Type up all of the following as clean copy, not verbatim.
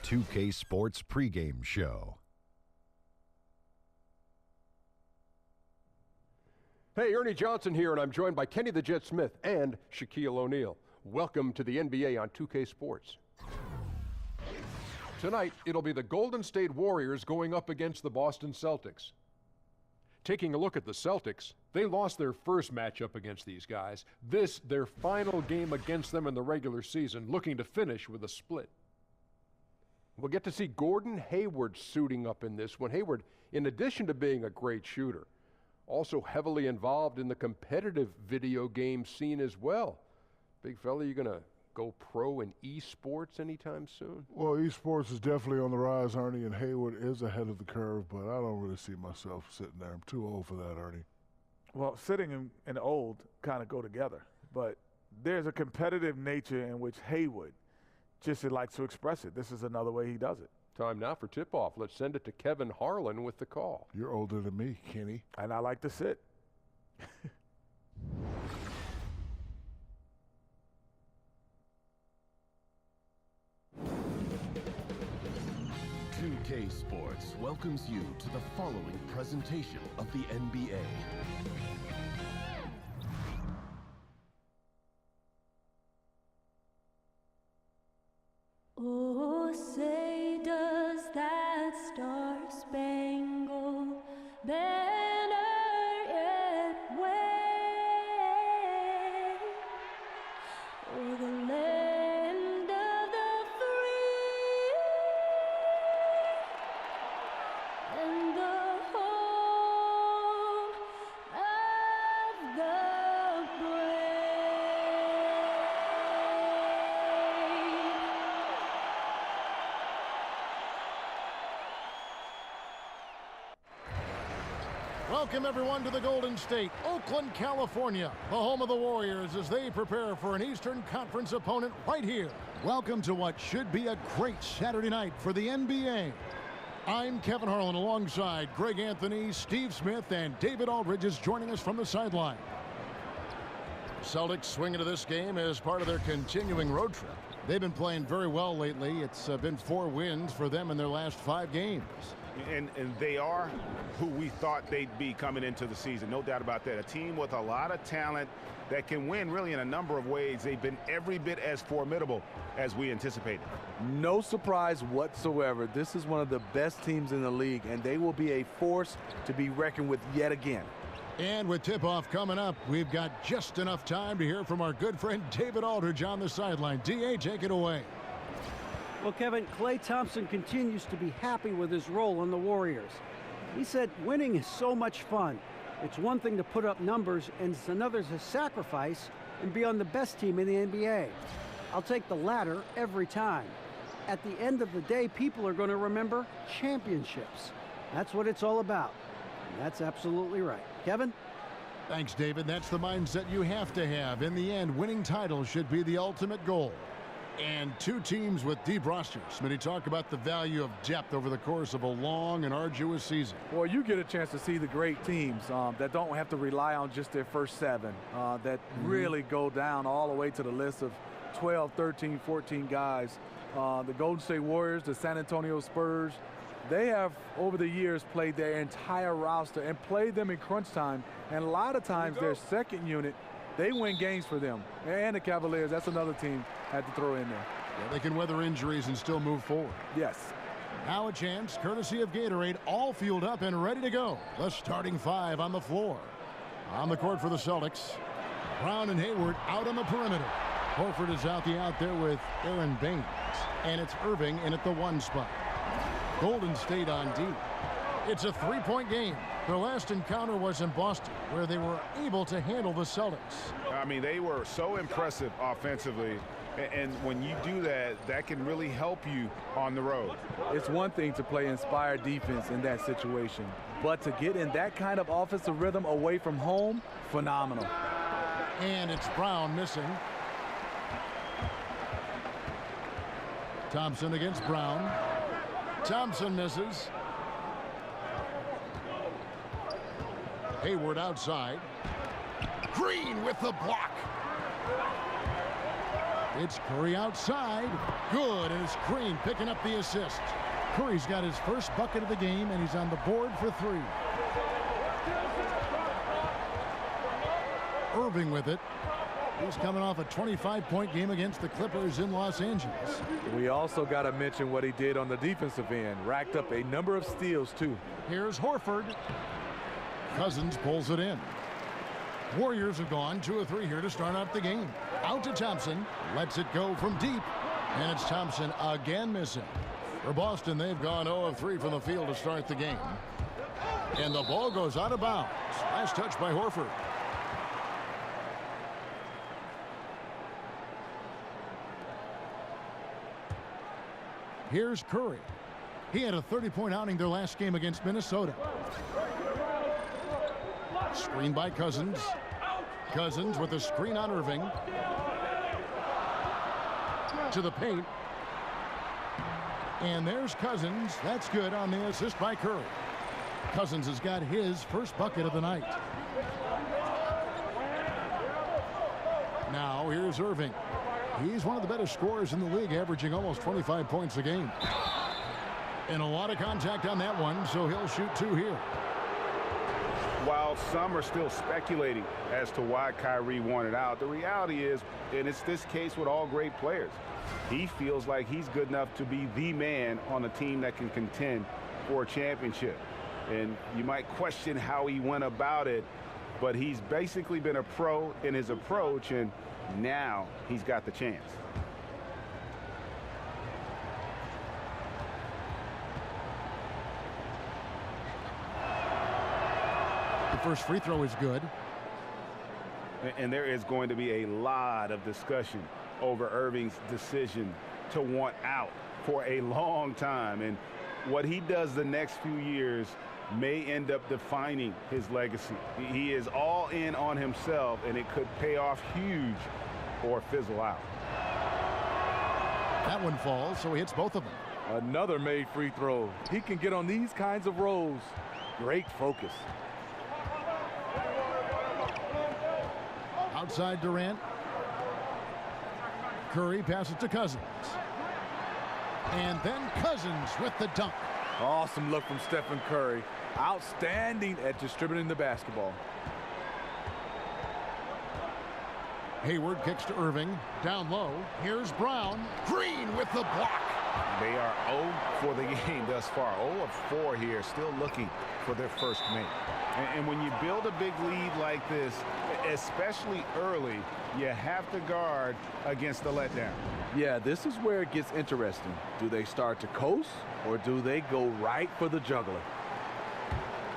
2K Sports pregame show. Hey, Ernie Johnson here, and I'm joined by Kenny the Jet Smith and Shaquille O'Neal. Welcome to the NBA on 2K Sports. Tonight, it'll be the Golden State Warriors going up against the Boston Celtics. Taking a look at the Celtics, they lost their first matchup against these guys. This, their final game against them in the regular season, looking to finish with a split. We'll get to see Gordon Hayward suiting up in this one. Hayward, in addition to being a great shooter, also heavily involved in the competitive video game scene as well. Big fella, you going to go pro in esports anytime soon? Well, esports is definitely on the rise, Ernie, and Hayward is ahead of the curve, but I don't really see myself sitting there. I'm too old for that, Ernie. Well, sitting and old kind of go together, but there's a competitive nature in which Hayward just likes to express it. This is another way he does it. Time now for tip-off. Let's send it to Kevin Harlan with the call. You're older than me, Kenny. And I like to sit. 2K Sports welcomes you to the following presentation of the NBA. Oh, say does that star-spangled banner yet wave o'er the land of the free and the home of the brave. Welcome, everyone, to the Golden State, Oakland, California, the home of the Warriors as they prepare for an Eastern Conference opponent right here. Welcome to what should be a great Saturday night for the NBA. I'm Kevin Harlan alongside Greg Anthony, Steve Smith, and David Aldridge is joining us from the sideline. Celtics swing into this game as part of their continuing road trip. They've been playing very well lately. It's been 4 wins for them in their last 5 games. And they are who we thought they'd be coming into the season, no doubt about that. A team with a lot of talent that can win really in a number of ways. They've been every bit as formidable as we anticipated. No surprise whatsoever. This is one of the best teams in the league, and they will be a force to be reckoned with yet again. And with tip-off coming up, we've got just enough time to hear from our good friend David Aldridge on the sideline. D.A., take it away. Well, Kevin, Klay Thompson continues to be happy with his role on the Warriors. He said winning is so much fun. It's one thing to put up numbers, and it's another to sacrifice and be on the best team in the NBA. I'll take the latter every time. At the end of the day, people are going to remember championships. That's what it's all about. And that's absolutely right. Kevin? Thanks, David. That's the mindset you have to have. In the end, winning titles should be the ultimate goal. And 2 teams with deep rosters. Smitty, talk about the value of depth over the course of a long and arduous season. Well, you get a chance to see the great teams that don't have to rely on just their first 7, that really go down all the way to the list of 12, 13, 14 guys. The Golden State Warriors, the San Antonio Spurs, they have, over the years, played their entire roster and played them in crunch time. And a lot of times, their second unit, they win games for them. And the Cavaliers, that's another team had to throw in there. Yeah, they can weather injuries and still move forward. Yes. Now a chance, courtesy of Gatorade, all fueled up and ready to go. The starting 5 on the floor. On the court for the Celtics, Brown and Hayward out on the perimeter. Horford is out there with Aaron Baines. And it's Irving in at the 1 spot. Golden State on D. It's a 3-point game. Their last encounter was in Boston, where they were able to handle the Celtics. I mean, they were so impressive offensively. And when you do that, that can really help you on the road. It's one thing to play inspired defense in that situation, but to get in that kind of offensive rhythm away from home, phenomenal. And it's Brown missing. Thompson against Brown. Thompson misses. Hayward outside. Green with the block. It's Curry outside. Good, and it's Green picking up the assist. Curry's got his first bucket of the game, and he's on the board for 3. Irving with it. He's coming off a 25-point game against the Clippers in Los Angeles. We also got to mention what he did on the defensive end. Racked up a number of steals, too. Here's Horford. Cousins pulls it in. Warriors have gone 2 of 3 here to start out the game. Out to Thompson. Lets it go from deep. And it's Thompson again missing. For Boston, they've gone 0 of 3 from the field to start the game. And the ball goes out of bounds. Nice touch by Horford. Here's Curry. He had a 30-point outing their last game against Minnesota. Screen by Cousins. Cousins with a screen on Irving. To the paint. And there's Cousins. That's good on the assist by Curry. Cousins has got his first bucket of the night. Now here's Irving. He's one of the better scorers in the league, averaging almost 25 points a game. And a lot of contact on that one, so he'll shoot 2 here. While some are still speculating as to why Kyrie wanted out, the reality is, and it's this case with all great players, he feels like he's good enough to be the man on a team that can contend for a championship. And you might question how he went about it, but he's basically been a pro in his approach, and now he's got the chance. The first free throw is good. And there is going to be a lot of discussion over Irving's decision to want out for a long time. And what he does the next few years may end up defining his legacy. He is all in on himself, and it could pay off huge or fizzle out. That one falls, so he hits both of them. Another made free throw. He can get on these kinds of rolls. Great focus. Outside Durant. Curry passes to Cousins. And then Cousins with the dunk. Awesome look from Stephen Curry. Outstanding at distributing the basketball. Hayward kicks to Irving. Down low. Here's Brown. Green with the block. They are 0 for the game thus far. 0 of 4 here, still looking for their first make. And when you build a big lead like this, especially early, you have to guard against the letdown. Yeah, this is where it gets interesting. Do they start to coast, or do they go right for the juggler?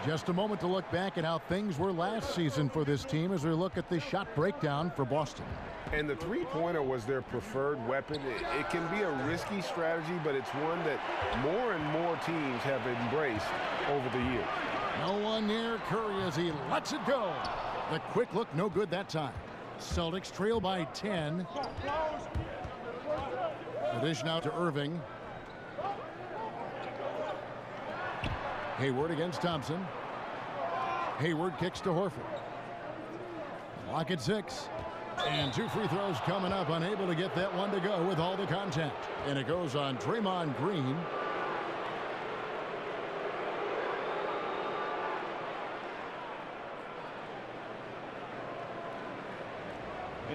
Just a moment to look back at how things were last season for this team as we look at the shot breakdown for Boston. And the three-pointer was their preferred weapon. It can be a risky strategy, but it's one that more and more teams have embraced over the years. No one near Curry as he lets it go. The quick look, no good that time. Celtics trail by 10. The dish now to Irving. Hayward against Thompson. Hayward kicks to Horford. Lock at 6. And 2 free throws coming up. Unable to get that one to go with all the contact. And it goes on Draymond Green.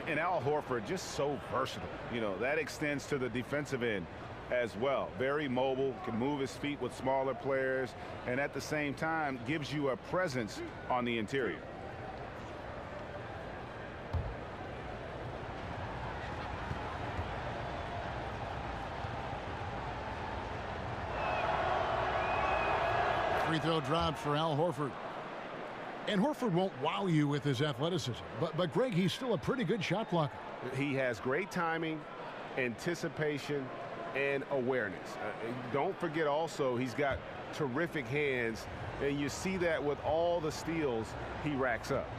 And Al Horford just so versatile. You know, that extends to the defensive end as well. Very mobile, can move his feet with smaller players, and at the same time gives you a presence on the interior. Free throw drops for Al Horford. And Horford won't wow you with his athleticism. But Greg, he's still a pretty good shot blocker. He has great timing, anticipation, and awareness. Don't forget also he's got terrific hands, and you see that with all the steals he racks up.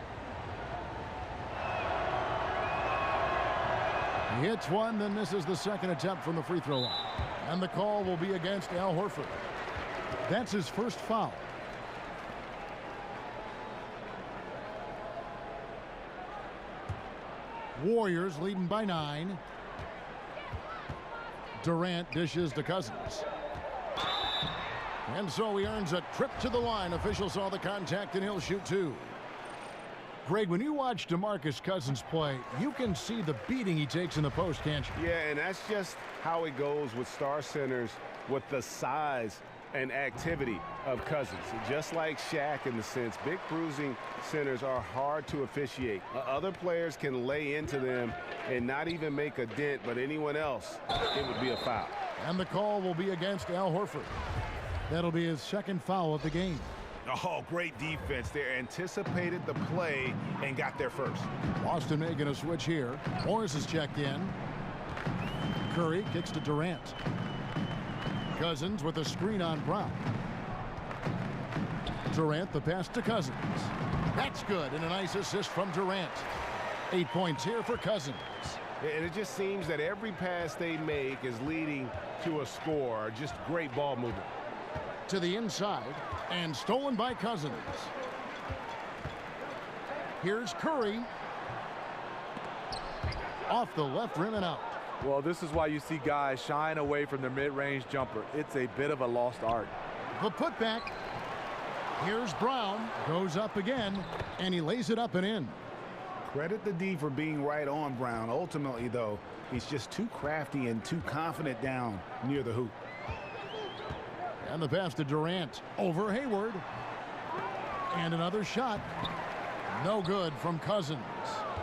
He hits one, then this is the second attempt from the free throw line. And the call will be against Al Horford. That's his first foul. Warriors leading by 9. Durant dishes to Cousins. And so he earns a trip to the line. Officials saw the contact, and he'll shoot two. Greg, when you watch DeMarcus Cousins play, you can see the beating he takes in the post, can't you? Yeah, and that's just how it goes with star centers, with the size and activity of Cousins. Just like Shaq in the sense, big bruising centers are hard to officiate. Other players can lay into them and not even make a dent, but anyone else, it would be a foul. And the call will be against Al Horford. That'll be his second foul of the game. Oh, great defense. They anticipated the play and got there first. Boston making a switch here. Morris is checked in. Curry kicks to Durant. Cousins with a screen on Brown. Durant the pass to Cousins. That's good, and a nice assist from Durant. 8 points here for Cousins. And it just seems that every pass they make is leading to a score. Just great ball movement. To the inside, and stolen by Cousins. Here's Curry. Off the left rim and out. Well, this is why you see guys shying away from the mid-range jumper. It's a bit of a lost art. The putback. Here's Brown. Goes up again, and he lays it up and in. Credit the D for being right on Brown. Ultimately, though, he's just too crafty and too confident down near the hoop. And the pass to Durant over Hayward. And another shot. No good from Cousins.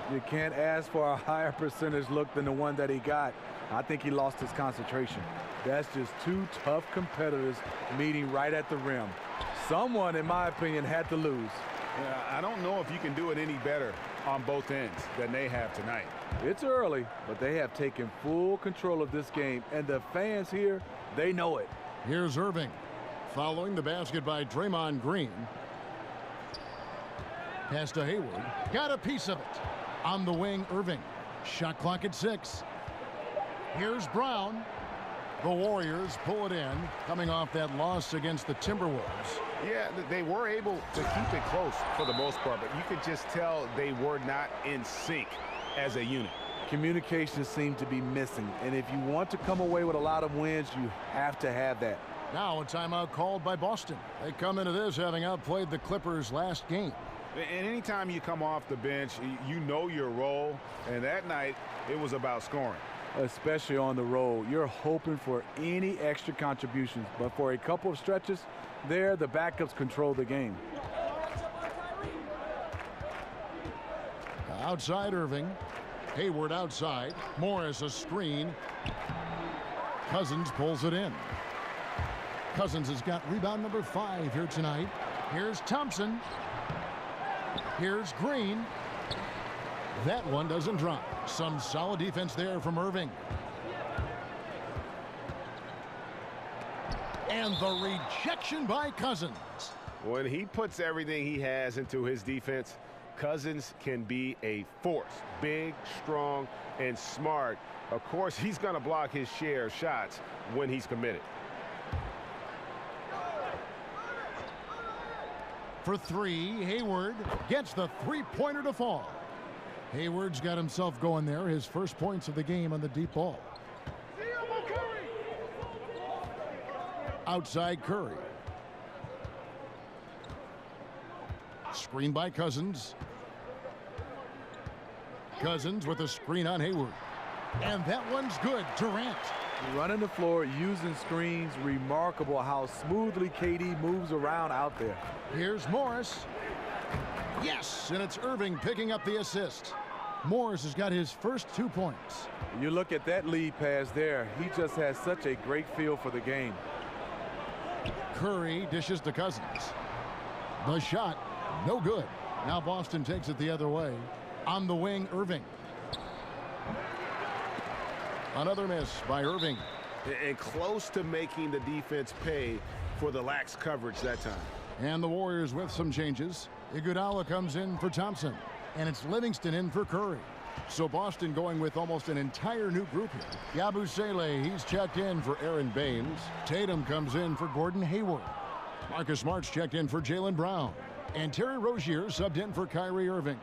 You can't ask for a higher percentage look than the one that he got. I think he lost his concentration. That's just two tough competitors meeting right at the rim. Someone, in my opinion, had to lose. I don't know if you can do it any better on both ends than they have tonight. It's early, but they have taken full control of this game, and the fans here, they know it. Here's Irving. Following the basket by Draymond Green. Pass to Hayward. Got a piece of it. On the wing, Irving. Shot clock at 6. Here's Brown. The Warriors pull it in, coming off that loss against the Timberwolves. Yeah, they were able to keep it close for the most part, but you could just tell they were not in sync as a unit. Communication seemed to be missing, and if you want to come away with a lot of wins, you have to have that. Now a timeout called by Boston. They come into this having outplayed the Clippers last game. And anytime you come off the bench, you know your role, and that night it was about scoring. Especially on the road, you're hoping for any extra contributions, but for a couple of stretches there, the backups control the game. Outside Irving. Hayward outside. Morris a screen. Cousins pulls it in. Cousins has got rebound number 5 here tonight. Here's Thompson. Here's Green. That one doesn't drop. Some solid defense there from Irving. And the rejection by Cousins. When he puts everything he has into his defense, Cousins can be a force. Big, strong, and smart. Of course, he's going to block his share of shots when he's committed. For 3, Hayward gets the three-pointer to fall. Hayward's got himself going there. His first points of the game on the deep ball. Outside Curry. Screen by Cousins. Cousins with a screen on Hayward. And that one's good. Durant. Running the floor, using screens. Remarkable how smoothly KD moves around out there. Here's Morris. Yes, and it's Irving picking up the assist. Morris has got his first 2 points. You look at that lead pass there. He just has such a great feel for the game. Curry dishes to Cousins. The shot, no good. Now Boston takes it the other way. On the wing, Irving. Another miss by Irving. And close to making the defense pay for the lax coverage that time. And the Warriors with some changes. Iguodala comes in for Thompson. And it's Livingston in for Curry. So Boston going with almost an entire new group here. Yabusele, he's checked in for Aaron Baines. Tatum comes in for Gordon Hayward. Marcus Smart's checked in for Jaylen Brown. And Terry Rozier subbed in for Kyrie Irving.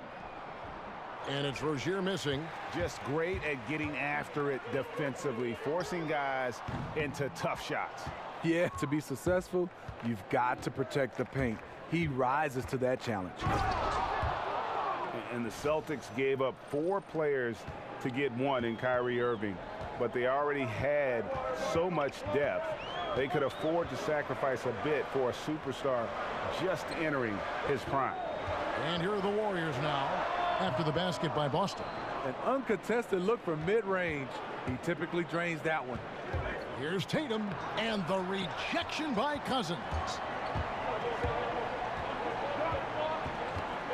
And it's Rozier missing. Just great at getting after it defensively, forcing guys into tough shots. Yeah, to be successful, you've got to protect the paint. He rises to that challenge. And the Celtics gave up 4 players to get 1 in Kyrie Irving, but they already had so much depth, they could afford to sacrifice a bit for a superstar just entering his prime. And here are the Warriors now after the basket by Boston. An uncontested look from mid-range. He typically drains that one. Here's Tatum, and the rejection by Cousins.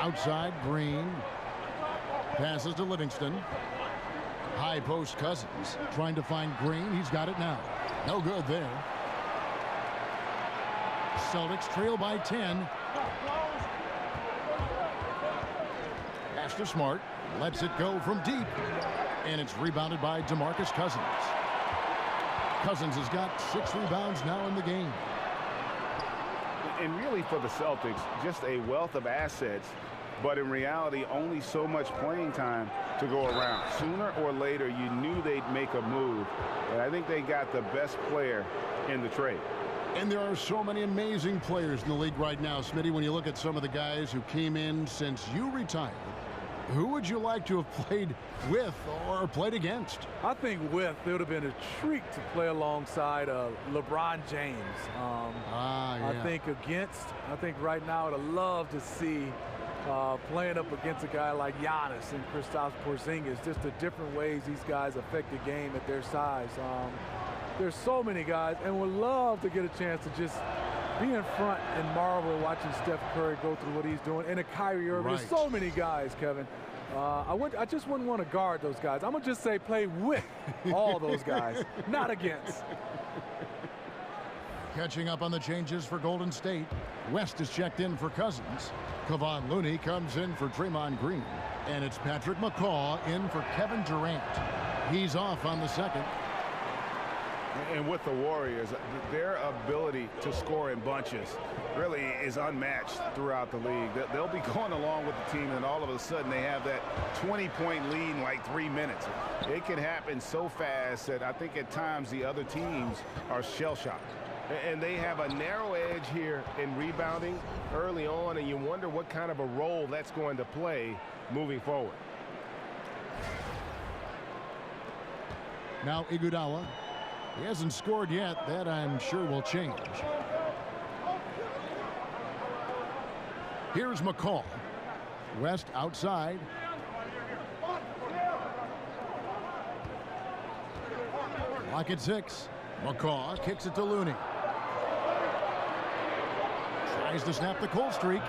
Outside, Green. Passes to Livingston. High post Cousins. Trying to find Green. He's got it now. No good there. Celtics trail by 10. Pass to Smart. Lets it go from deep. And it's rebounded by DeMarcus Cousins. Cousins has got 6 rebounds now in the game. And really for the Celtics, just a wealth of assets, but in reality, only so much playing time to go around. Sooner or later, you knew they'd make a move, and I think they got the best player in the trade. And there are so many amazing players in the league right now, Smitty. When you look at some of the guys who came in since you retired, who would you like to have played with or played against? I think with, it would have been a treat to play alongside LeBron James. Yeah. I think right now I'd love to see playing up against a guy like Giannis and Kristaps Porzingis, just the different ways these guys affect the game at their size. There's so many guys, and would love to get a chance to just be in front and marvel watching Steph Curry go through what he's doing, and a Kyrie Irving. Right. There's so many guys, Kevin. I just wouldn't want to guard those guys. I'm going to just say play with all those guys, not against. Catching up on the changes for Golden State. West is checked in for Cousins. Kevon Looney comes in for Draymond Green. And it's Patrick McCaw in for Kevin Durant. He's off on the second. And with the Warriors, their ability to score in bunches really is unmatched throughout the league. They'll be going along with the team, and all of a sudden they have that 20-point lead in like 3 minutes. It can happen so fast that I think at times the other teams are shell-shocked. And they have a narrow edge here in rebounding early on, and you wonder what kind of a role that's going to play moving forward. Now Iguodala. He hasn't scored yet. That, I'm sure, will change. Here's McCall. West outside. Lock at 6. McCaw kicks it to Looney. Tries to snap the cold streak.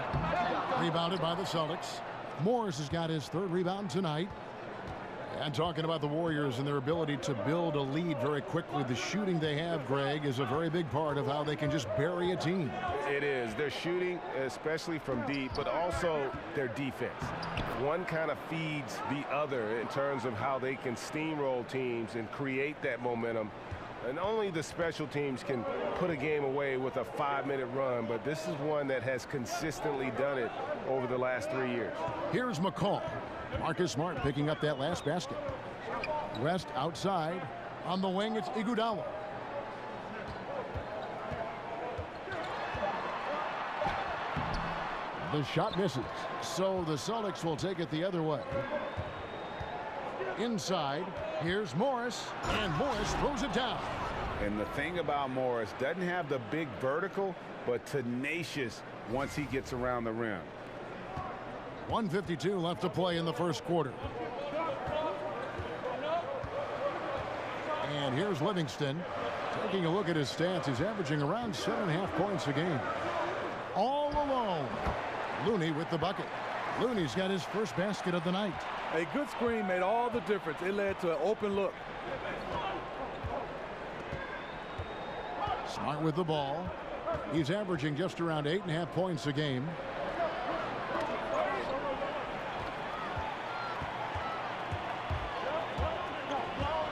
Rebounded by the Celtics. Morris has got his 3rd rebound tonight. And talking about the Warriors and their ability to build a lead very quickly, the shooting they have, Greg, is a very big part of how they can just bury a team. It is. Their shooting, especially from deep, but also their defense. One kind of feeds the other in terms of how they can steamroll teams and create that momentum. And only the special teams can put a game away with a 5-minute run, but this is one that has consistently done it over the last 3 years. Here's McCall. Marcus Smart picking up that last basket. West outside. On the wing, it's Iguodala. The shot misses. So the Celtics will take it the other way. Inside, here's Morris, and Morris throws it down. And the thing about Morris, doesn't have the big vertical, but tenacious once he gets around the rim. 1:52 left to play in the first quarter. And here's Livingston. Taking a look at his stats, he's averaging around 7.5 points a game. All alone. Looney with the bucket. Looney's got his first basket of the night. A good screen made all the difference. It led to an open look. Smart with the ball. He's averaging just around 8.5 points a game.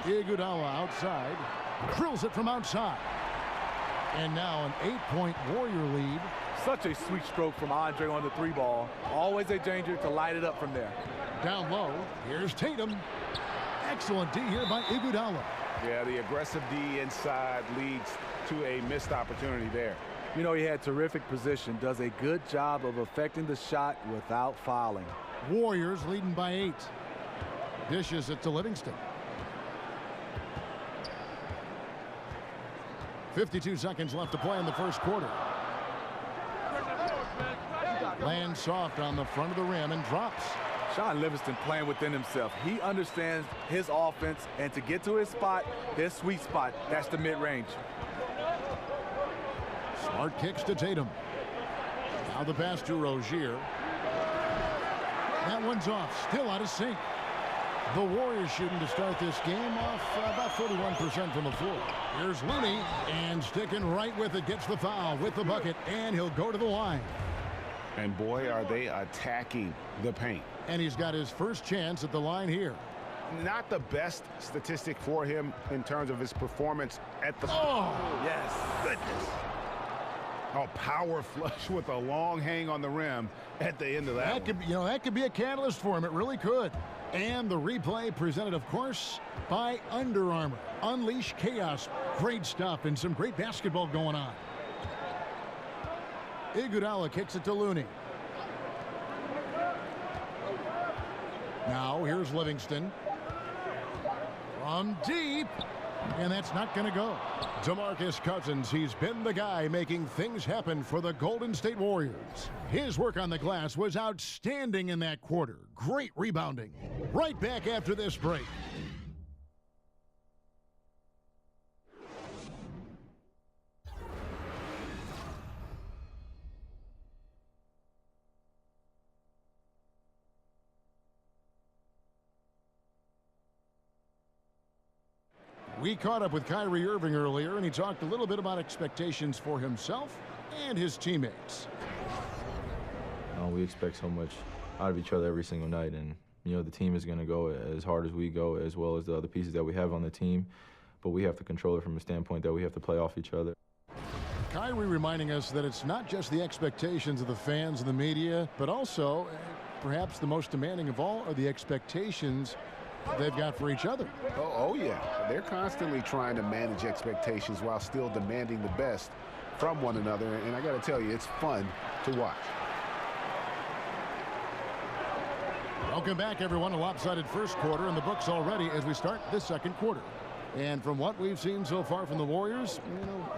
Iguodala outside. Drills it from outside. And now an 8-point Warrior lead. Such a sweet stroke from Andre on the 3-ball. Always a danger to light it up from there. Down low, here's Tatum. Excellent D here by Iguodala. Yeah, the aggressive D inside leads to a missed opportunity there. You know, he had terrific position, does a good job of affecting the shot without fouling. Warriors leading by 8. Dishes it to Livingston. 52 seconds left to play in the first quarter. Lands soft on the front of the rim and drops. Sean Livingston playing within himself. He understands his offense, and to get to his spot, his sweet spot, that's the mid-range. Smart kicks to Tatum. Now the pass to Rozier. That one's off, still out of sync. The Warriors shooting to start this game off about 41% from the floor. Here's Looney, and sticking right with it, gets the foul with the bucket, and he'll go to the line. And boy, are they attacking the paint. And he's got his first chance at the line here. Not the best statistic for him in terms of his performance at the... Oh, yes. Goodness. Oh, power flush with a long hang on the rim at the end of that could, that could be a catalyst for him. It really could. And the replay presented, of course, by Under Armour. Unleash chaos. Great stuff and some great basketball going on. Iguodala kicks it to Looney. Now here's Livingston. From deep. And that's not going to go. DeMarcus Cousins, he's been the guy making things happen for the Golden State Warriors. His work on the glass was outstanding in that quarter. Great rebounding. Right back after this break. We caught up with Kyrie Irving earlier, and he talked a little bit about expectations for himself and his teammates. We expect so much out of each other every single night, and the team is going to go as hard as we go, as well as the other pieces that we have on the team, but we have to control it from a standpoint that we have to play off each other. Kyrie reminding us that it's not just the expectations of the fans and the media, but also, perhaps the most demanding of all, are the expectations they've got for each other. Oh, yeah. They're constantly trying to manage expectations while still demanding the best from one another. And I got to tell you, it's fun to watch. Welcome back, everyone. A lopsided first quarter in the books already as we start this second quarter. And from what we've seen so far from the Warriors,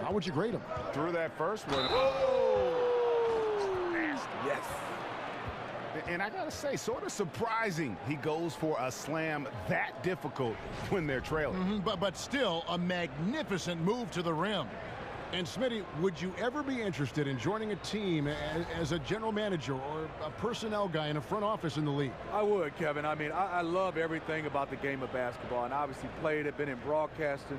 how would you grade them? Through that first one. Oh! Nasty. Yes. And I got to say, sort of surprising he goes for a slam that difficult when they're trailing. But still, a magnificent move to the rim. And Smitty, would you ever be interested in joining a team as a general manager or a personnel guy in a front office in the league? I would, Kevin. I mean, I love everything about the game of basketball, and obviously played it, been in broadcasting.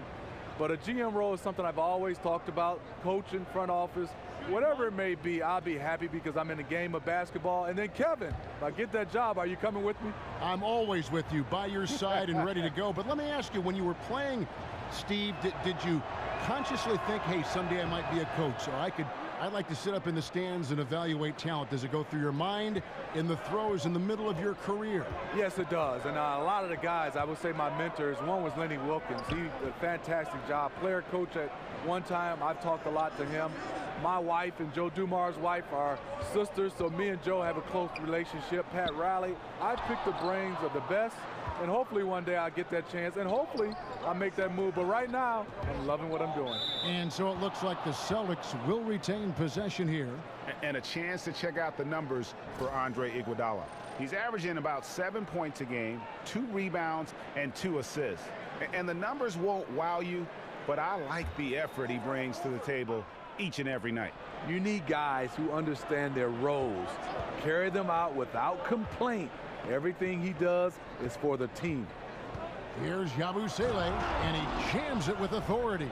But a GM role is something I've always talked about, coaching, front office. Whatever it may be, I'll be happy because I'm in the game of basketball. And then, Kevin, if I get that job, are you coming with me? I'm always with you, by your side and ready to go. But let me ask you, when you were playing, Steve, did you consciously think, hey, someday I might be a coach, or I'd like to sit up in the stands and evaluate talent? Does it go through your mind in the throes in the middle of your career? Yes, it does. And a lot of the guys, I would say my mentors, one was Lenny Wilkins. He did a fantastic job. Player coach at one time. I've talked a lot to him. My wife and Joe Dumar's wife are sisters, so me and Joe have a close relationship. Pat Riley, I picked the brains of the best, and hopefully one day I'll get that chance, and hopefully I'll make that move. But right now, I'm loving what I'm doing. And so it looks like the Celtics will retain possession here. And a chance to check out the numbers for Andre Iguodala. He's averaging about 7 points a game, 2 rebounds, and 2 assists. And the numbers won't wow you, but I like the effort he brings to the table each and every night. You need guys who understand their roles, carry them out without complaint. Everything he does is for the team. Here's Yabusele, and he jams it with authority.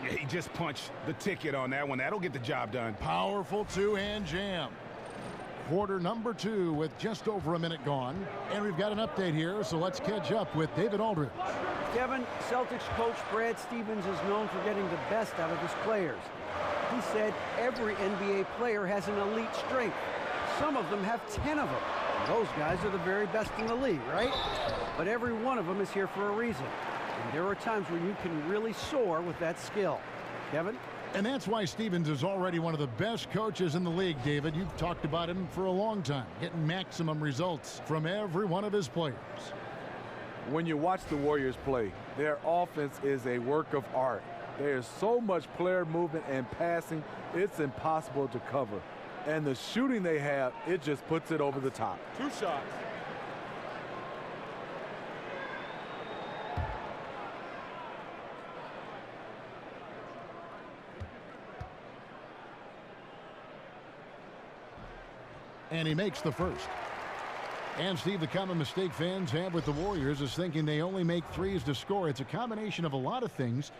Yeah, he just punched the ticket on that one. That'll get the job done. Powerful two-hand jam. Quarter number 2 with just over a minute gone. And we've got an update here, so let's catch up with David Aldridge. Kevin, Celtics coach Brad Stevens is known for getting the best out of his players. He said every NBA player has an elite strength. Some of them have 10 of them. Those guys are the very best in the league, right? But every one of them is here for a reason. And there are times when you can really soar with that skill. Kevin? And that's why Stevens is already one of the best coaches in the league, David. You've talked about him for a long time, getting maximum results from every one of his players. When you watch the Warriors play, their offense is a work of art. There's so much player movement and passing, it's impossible to cover. And the shooting they have, it just puts it over the top. 2 shots. And he makes the first. And, Steve, the common mistake fans have with the Warriors is thinking they only make threes to score. It's a combination of a lot of things,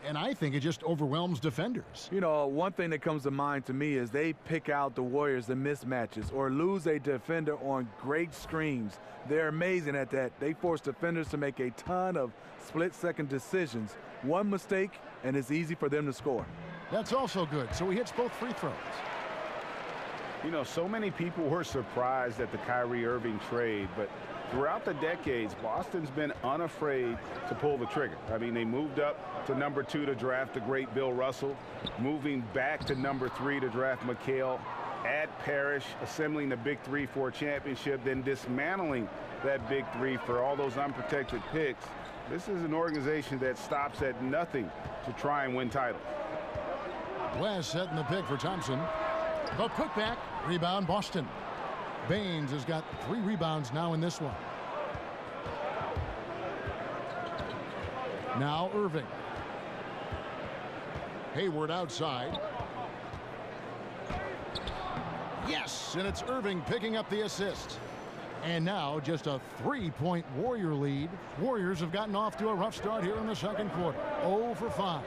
and I think it just overwhelms defenders. You know, one thing that comes to mind to me is they pick out the Warriors in mismatches or lose a defender on great screens. They're amazing at that. They force defenders to make a ton of split-second decisions. One mistake, and it's easy for them to score. That's also good. So he hits both free throws. You know, so many people were surprised at the Kyrie Irving trade, but throughout the decades, Boston's been unafraid to pull the trigger. I mean, they moved up to number 2 to draft the great Bill Russell, moving back to number 3 to draft McHale, add Parrish, assembling the big 3 for a championship, then dismantling that big 3 for all those unprotected picks. This is an organization that stops at nothing to try and win titles. West setting the pick for Thompson. The putback, rebound Boston. Baines has got 3 rebounds now in this one. Now Irving. Hayward outside. Yes, and it's Irving picking up the assist. And now just a 3-point Warrior lead. Warriors have gotten off to a rough start here in the second quarter. 0 for 5.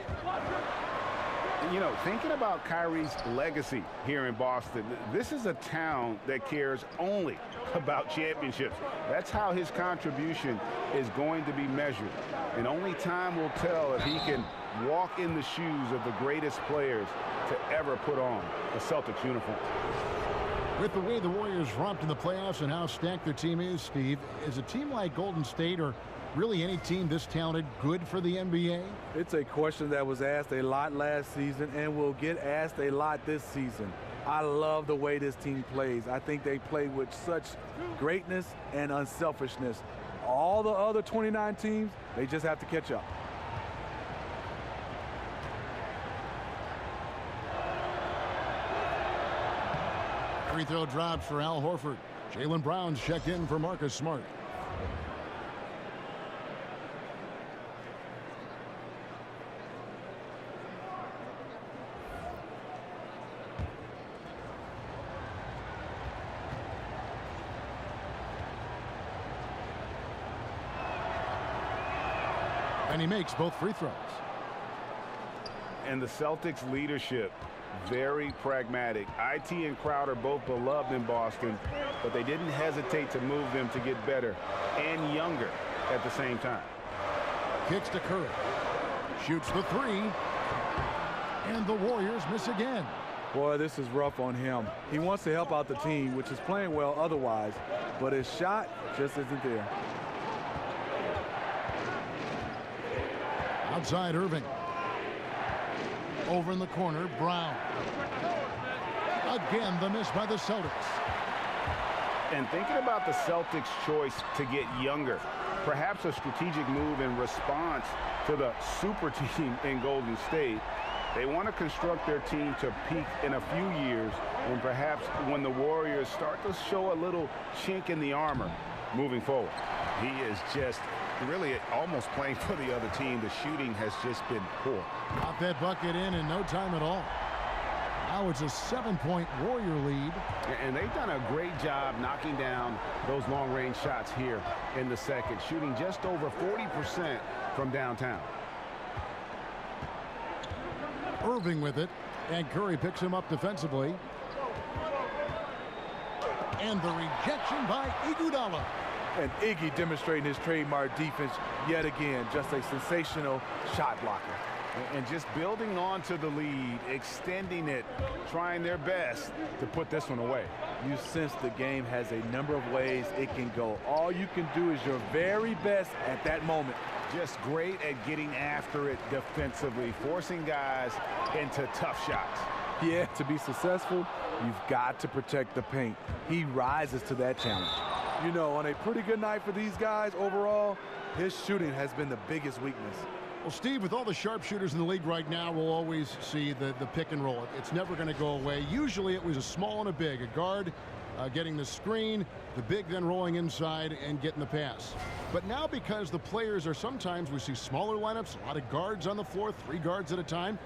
You know, thinking about Kyrie's legacy here in Boston, this is a town that cares only about championships. That's how his contribution is going to be measured. And only time will tell if he can walk in the shoes of the greatest players to ever put on a Celtics uniform. With the way the Warriors romped in the playoffs and how stacked their team is, Steve, is a team like Golden State or really any team this talented good for the NBA? It's a question that was asked a lot last season and will get asked a lot this season. I love the way this team plays. I think they play with such greatness and unselfishness. All the other 29 teams, they just have to catch up. Free throw drops for Al Horford. Jaylen Brown's checked in for Marcus Smart. And he makes both free throws. And the Celtics leadership, very pragmatic. IT and Crowder both beloved in Boston, but they didn't hesitate to move them to get better and younger at the same time. Kicks to Curry. Shoots the 3. And the Warriors miss again. Boy, this is rough on him. He wants to help out the team, which is playing well otherwise, but his shot just isn't there. Outside Irving. Over in the corner, Brown. Again, the miss by the Celtics. And thinking about the Celtics' choice to get younger, perhaps a strategic move in response to the super team in Golden State, they want to construct their team to peak in a few years, and perhaps when the Warriors start to show a little chink in the armor moving forward. He is just really almost playing for the other team. The shooting has just been poor. Got that bucket in no time at all. Now it's a 7-point Warrior lead. And they've done a great job knocking down those long-range shots here in the second, shooting just over 40% from downtown. Irving with it, and Curry picks him up defensively. And the rejection by Iguodala. And Iggy demonstrating his trademark defense yet again. Just a sensational shot blocker. And just building on to the lead, extending it, trying their best to put this one away. You sense the game has a number of ways it can go. All you can do is your very best at that moment. Just great at getting after it defensively, forcing guys into tough shots. Yeah, to be successful, you've got to protect the paint. He rises to that challenge. You know, on a pretty good night for these guys overall, his shooting has been the biggest weakness. Well, Steve, with all the sharpshooters in the league right now, we'll always see the pick and roll. It's never going to go away. Usually it was a small and a big, a guard getting the screen, the big then rolling inside and getting the pass. But now because the players are sometimes, we see smaller lineups, a lot of guards on the floor, 3 guards at a time.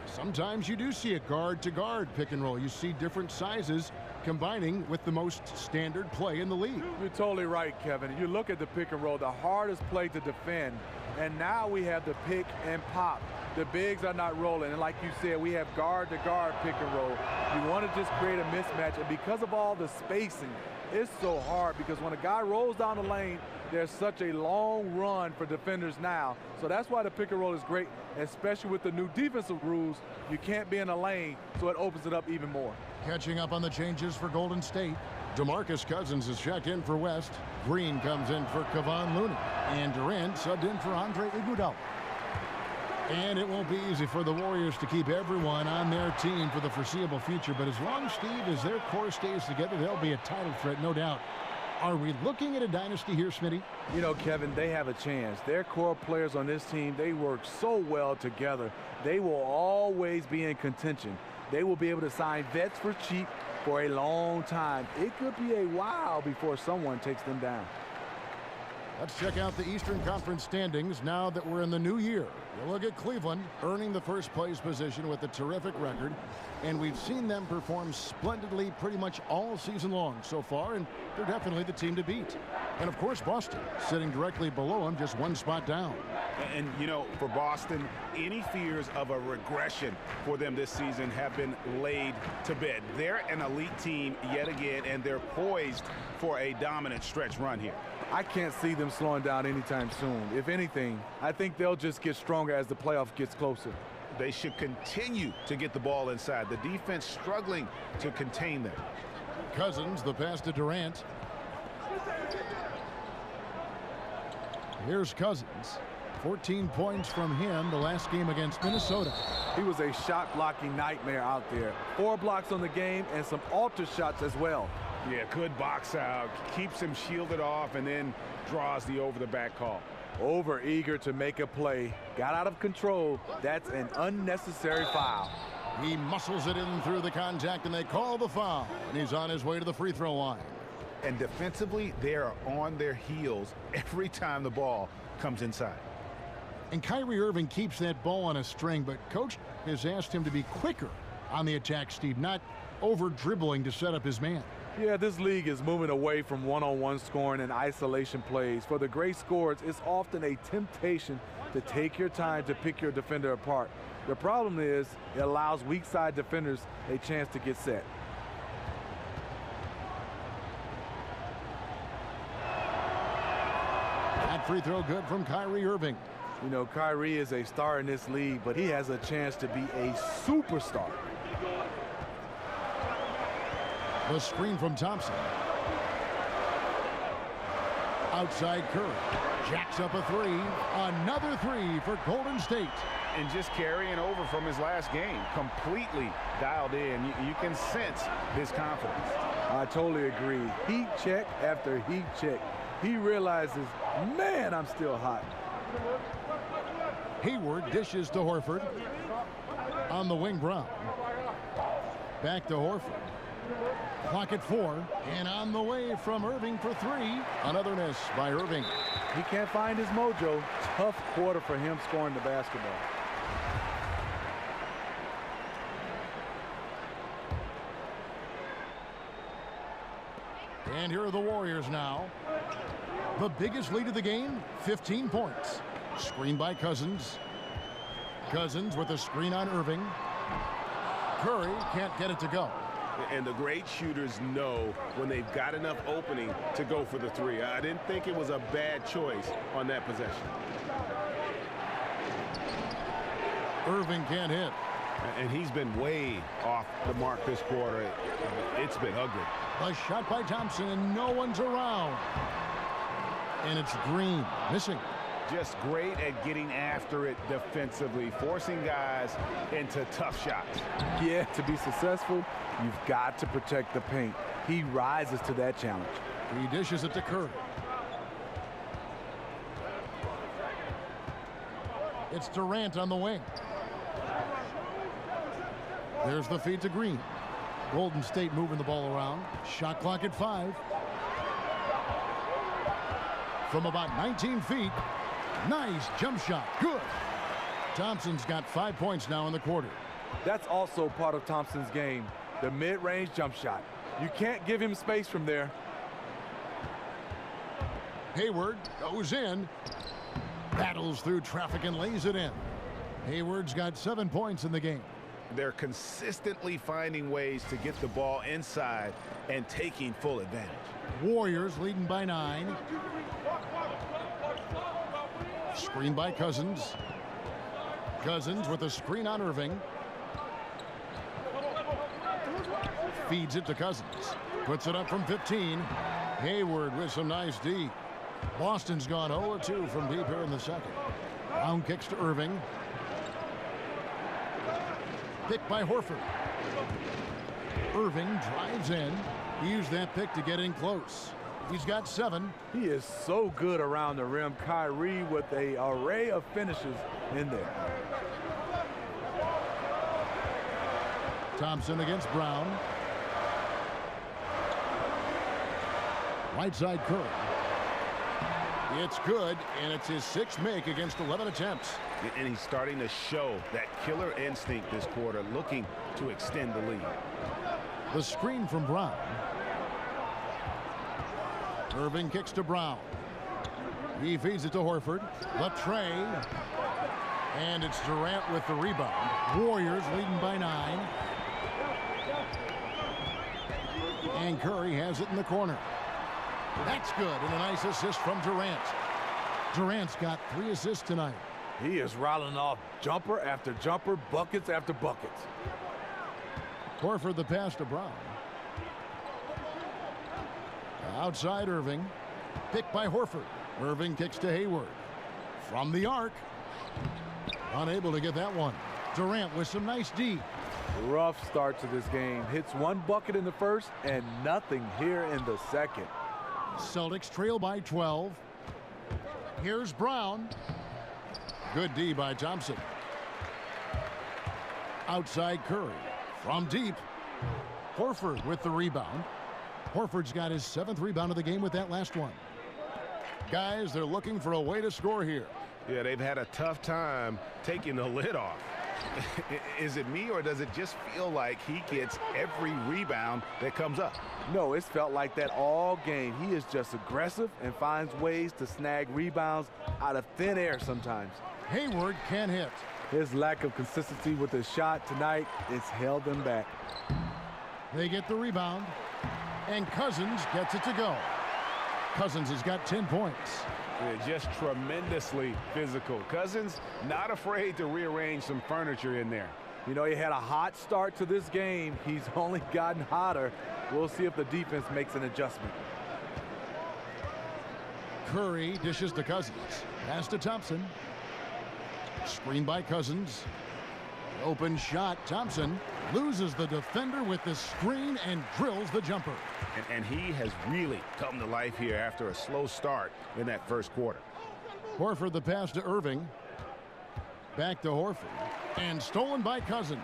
Sometimes you do see a guard-to-guard pick and roll. You see different sizes combining with the most standard play in the league. You're totally right, Kevin. You look at the pick and roll, the hardest play to defend, and now we have the pick and pop. The bigs are not rolling, and like you said, we have guard-to-guard pick and roll. You want to just create a mismatch, and because of all the spacing, it's so hard because when a guy rolls down the lane, there's such a long run for defenders now. So that's why the pick and roll is great, especially with the new defensive rules. You can't be in a lane, so it opens it up even more. Catching up on the changes for Golden State. DeMarcus Cousins is checked in for West. Green comes in for Kevon Looney. And Durant subbed in for Andre Iguodala. And it won't be easy for the Warriors to keep everyone on their team for the foreseeable future. But as long, Steve, as their core stays together, they'll be a title threat, no doubt. Are we looking at a dynasty here, Smitty? You know, Kevin, they have a chance. Their core players on this team, they work so well together. They will always be in contention. They will be able to sign vets for cheap for a long time. It could be a while before someone takes them down. Let's check out the Eastern Conference standings now that we're in the new year. You look at Cleveland earning the first place position with a terrific record, and we've seen them perform splendidly pretty much all season long so far, and they're definitely the team to beat. And of course, Boston sitting directly below them, just 1 spot down. And you know, for Boston, any fears of a regression for them this season have been laid to bed. They're an elite team yet again, and they're poised for a dominant stretch run here. I can't see them slowing down anytime soon. If anything, I think they'll just get stronger as the playoff gets closer. They should continue to get the ball inside. The defense struggling to contain them. Cousins, the pass to Durant. Here's Cousins. 14 points from him the last game against Minnesota. He was a shot-blocking nightmare out there. 4 blocks on the game and some alter shots as well. Yeah, good box out. Keeps him shielded off and then draws the over-the-back call. Over eager to make a play. Got out of control. That's an unnecessary foul. He muscles it in through the contact, and they call the foul. And he's on his way to the free throw line. And defensively, they are on their heels every time the ball comes inside. And Kyrie Irving keeps that ball on a string, but Coach has asked him to be quicker on the attack, Steve, not over-dribbling to set up his man. Yeah, this league is moving away from one-on-one scoring and isolation plays. For the great scorers, it's often a temptation to take your time to pick your defender apart. The problem is it allows weak side defenders a chance to get set. That free throw good from Kyrie Irving. You know, Kyrie is a star in this league, but he has a chance to be a superstar. The screen from Thompson. Outside Curry. Jacks up a 3. Another 3 for Golden State. And just carrying over from his last game. Completely dialed in. You can sense his confidence. I totally agree. Heat check after heat check. He realizes, man, I'm still hot. Hayward dishes to Horford. On the wing, Brown. Back to Horford. Clock at 4, and on the way from Irving for 3. Another miss by Irving. He can't find his mojo. Tough quarter for him scoring the basketball. And here are the Warriors now. The biggest lead of the game, 15 points. Screen by Cousins. Cousins with a screen on Irving. Curry can't get it to go. And the great shooters know when they've got enough opening to go for the 3. I didn't think it was a bad choice on that possession. Irving can't hit. And he's been way off the mark this quarter. It's been ugly. A shot by Thompson, and no one's around. And it's Green, missing. Just great at getting after it defensively, forcing guys into tough shots. Yeah, to be successful, you've got to protect the paint. He rises to that challenge. He dishes it to Curry. It's Durant on the wing. There's the feed to Green. Golden State moving the ball around. Shot clock at 5. From about 19 feet. Nice jump shot. Good. Thompson's got 5 points now in the quarter. That's also part of Thompson's game, the mid-range jump shot. You can't give him space from there. Hayward goes in. Battles through traffic and lays it in. Hayward's got 7 points in the game. They're consistently finding ways to get the ball inside and taking full advantage. Warriors leading by 9. Screen by Cousins. Cousins with a screen on Irving. Feeds it to Cousins. Puts it up from 15. Hayward with some nice D. Boston's gone 0-2 from deep here in the second. Brown kicks to Irving. Pick by Horford. Irving drives in. He used that pick to get in close. He's got 7. He is so good around the rim. Kyrie with an array of finishes in there. Thompson against Brown. Right side Curry. It's good, and it's his 6th make against 11 attempts. And he's starting to show that killer instinct this quarter, looking to extend the lead. The screen from Brown. Irving kicks to Brown. He feeds it to Horford. The tray. And it's Durant with the rebound. Warriors leading by 9. And Curry has it in the corner. That's good, and a nice assist from Durant. Durant's got 3 assists tonight. He is rattling off jumper after jumper, buckets after buckets. Horford the pass to Brown. Outside Irving. Picked by Horford. Irving kicks to Hayward. From the arc. Unable to get that one. Durant with some nice D. Rough start to this game. Hits 1 bucket in the first and nothing here in the second. Celtics trail by 12. Here's Brown. Good D by Thompson. Outside Curry. From deep. Horford with the rebound. Horford's got his 7th rebound of the game with that last one. Guys, they're looking for a way to score here. Yeah, they've had a tough time taking the lid off. Is it me, or does it just feel like he gets every rebound that comes up? No, it's felt like that all game. He is just aggressive and finds ways to snag rebounds out of thin air sometimes. Hayward can't hit. His lack of consistency with his shot tonight has held them back. They get the rebound, and Cousins gets it to go. Cousins has got 10 points. Yeah, just tremendously physical. Cousins not afraid to rearrange some furniture in there. You know, he had a hot start to this game. He's only gotten hotter. We'll see if the defense makes an adjustment. Curry dishes to Cousins. Pass to Thompson. Screen by Cousins. Open shot. Thompson loses the defender with the screen and drills the jumper. And he has really come to life here after a slow start in that first quarter. Horford the pass to Irving. Back to Horford. And stolen by Cousins.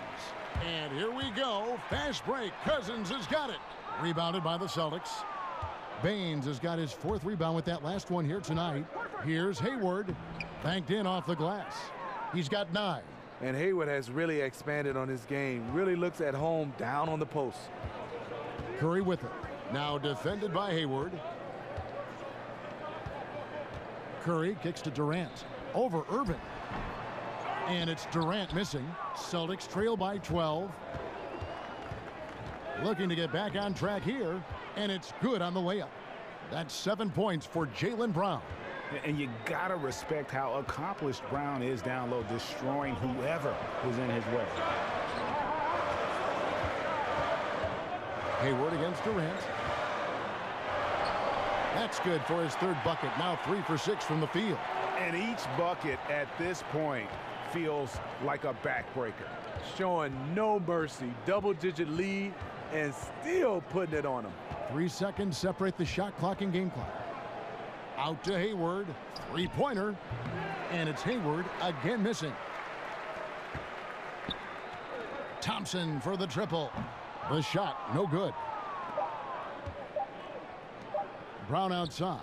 And here we go. Fast break. Cousins has got it. Rebounded by the Celtics. Baines has got his 4th rebound with that last one here tonight. Here's Hayward. Banked in off the glass. He's got 9. And Hayward has really expanded on his game. Really looks at home down on the post. Curry with it. Now defended by Hayward. Curry kicks to Durant. Over Irving. And it's Durant missing. Celtics trail by 12. Looking to get back on track here. And it's good on the layup. That's 7 points for Jaylen Brown. And you got to respect how accomplished Brown is down low, destroying whoever was in his way. Hayward against Durant. That's good for his third bucket. Now 3 for 6 from the field. And each bucket at this point feels like a backbreaker. Showing no mercy, double-digit lead, and still putting it on them. 3 seconds separate the shot clock and game clock. Out to Hayward, three-pointer, and it's Hayward again missing. Thompson for the triple. The shot, no good. Brown outside.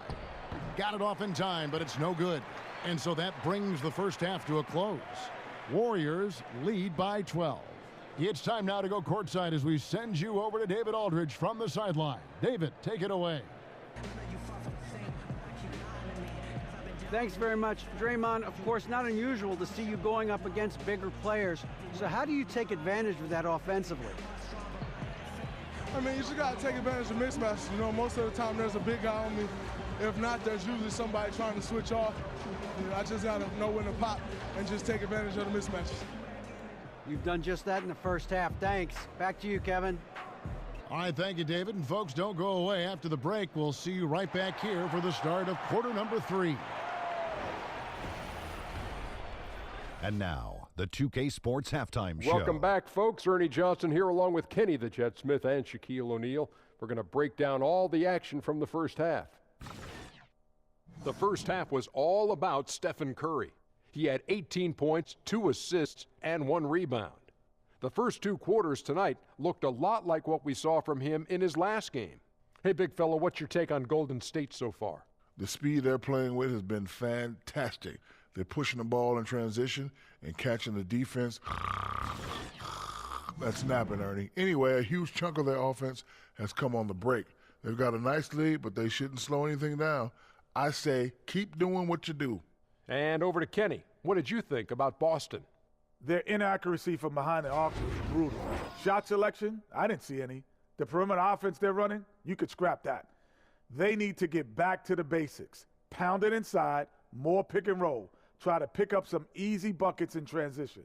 Got it off in time, but it's no good. And so that brings the first half to a close. Warriors lead by 12. It's time now to go courtside as we send you over to David Aldridge from the sideline. David, take it away. Thanks very much. Draymond, of course, not unusual to see you going up against bigger players. So how do you take advantage of that offensively? I mean, you just got to take advantage of mismatches. You know, most of the time there's a big guy on me. If not, there's usually somebody trying to switch off. You know, I just got to know when to pop and just take advantage of the mismatches. You've done just that in the first half. Thanks. Back to you, Kevin. All right, thank you, David. And folks, don't go away. After the break, we'll see you right back here for the start of quarter number 3. And now, the 2K Sports Halftime Show. Welcome back, folks. Ernie Johnson here along with Kenny the Jet Smith and Shaquille O'Neal. We're going to break down all the action from the first half. The first half was all about Stephen Curry. He had 18 points, 2 assists, and 1 rebound. The first 2 quarters tonight looked a lot like what we saw from him in his last game. Hey, big fella, what's your take on Golden State so far? The speed they're playing with has been fantastic. They're pushing the ball in transition and catching the defense. That's snapping, Ernie. Anyway, a huge chunk of their offense has come on the break. They've got a nice lead, but they shouldn't slow anything down. I say keep doing what you do. And over to Kenny. What did you think about Boston? Their inaccuracy from behind the arc was brutal. Shot selection, I didn't see any. The perimeter offense they're running, you could scrap that. They need to get back to the basics. Pound it inside, more pick and roll. Try to pick up some easy buckets in transition.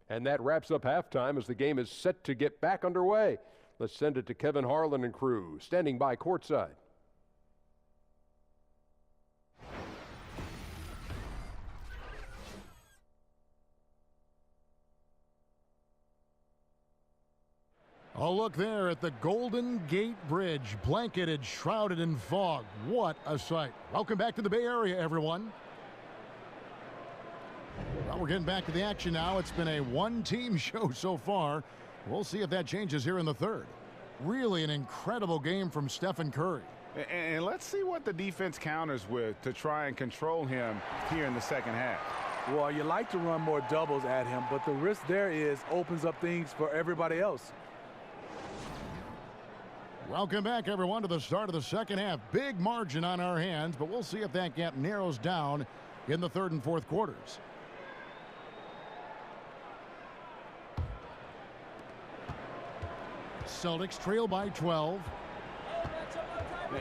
And that wraps up halftime as the game is set to get back underway. Let's send it to Kevin Harlan and crew, standing by courtside. A look there at the Golden Gate Bridge, blanketed, shrouded in fog. What a sight. Welcome back to the Bay Area, everyone. Well, we're getting back to the action now. It's been a one-team show so far. We'll see if that changes here in the third. Really an incredible game from Stephen Curry. And let's see what the defense counters with to try and control him here in the second half. Well, you like to run more doubles at him, but the risk there is opens up things for everybody else. Welcome back, everyone, to the start of the second half. Big margin on our hands, but we'll see if that gap narrows down in the third and fourth quarters. Celtics trail by 12.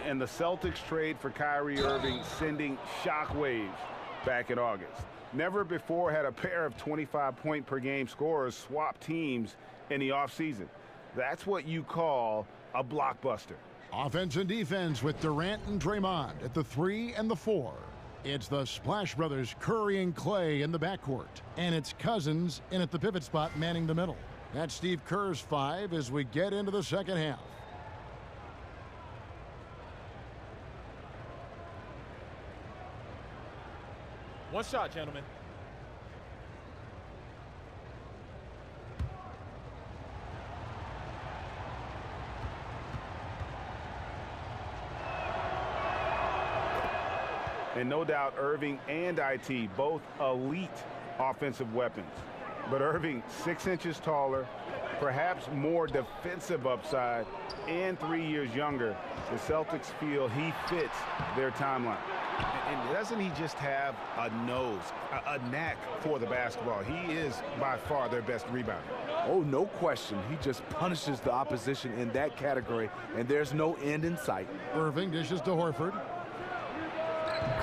And the Celtics trade for Kyrie Irving, sending shockwaves back in August. Never before had a pair of 25-point-per-game scorers swap teams in the offseason. That's what you call a blockbuster. Offense and defense with Durant and Draymond at the 3 and the 4. It's the Splash Brothers, Curry and Clay in the backcourt. And it's Cousins in at the pivot spot manning the middle. That's Steve Kerr's 5 as we get into the second half. One shot, gentlemen. And no doubt Irving and IT, both elite offensive weapons. But Irving, 6 inches taller, perhaps more defensive upside, and 3 years younger. The Celtics feel he fits their timeline. And doesn't he just have a nose, a knack for the basketball? He is by far their best rebounder. Oh, no question. He just punishes the opposition in that category, and there's no end in sight. Irving dishes to Horford.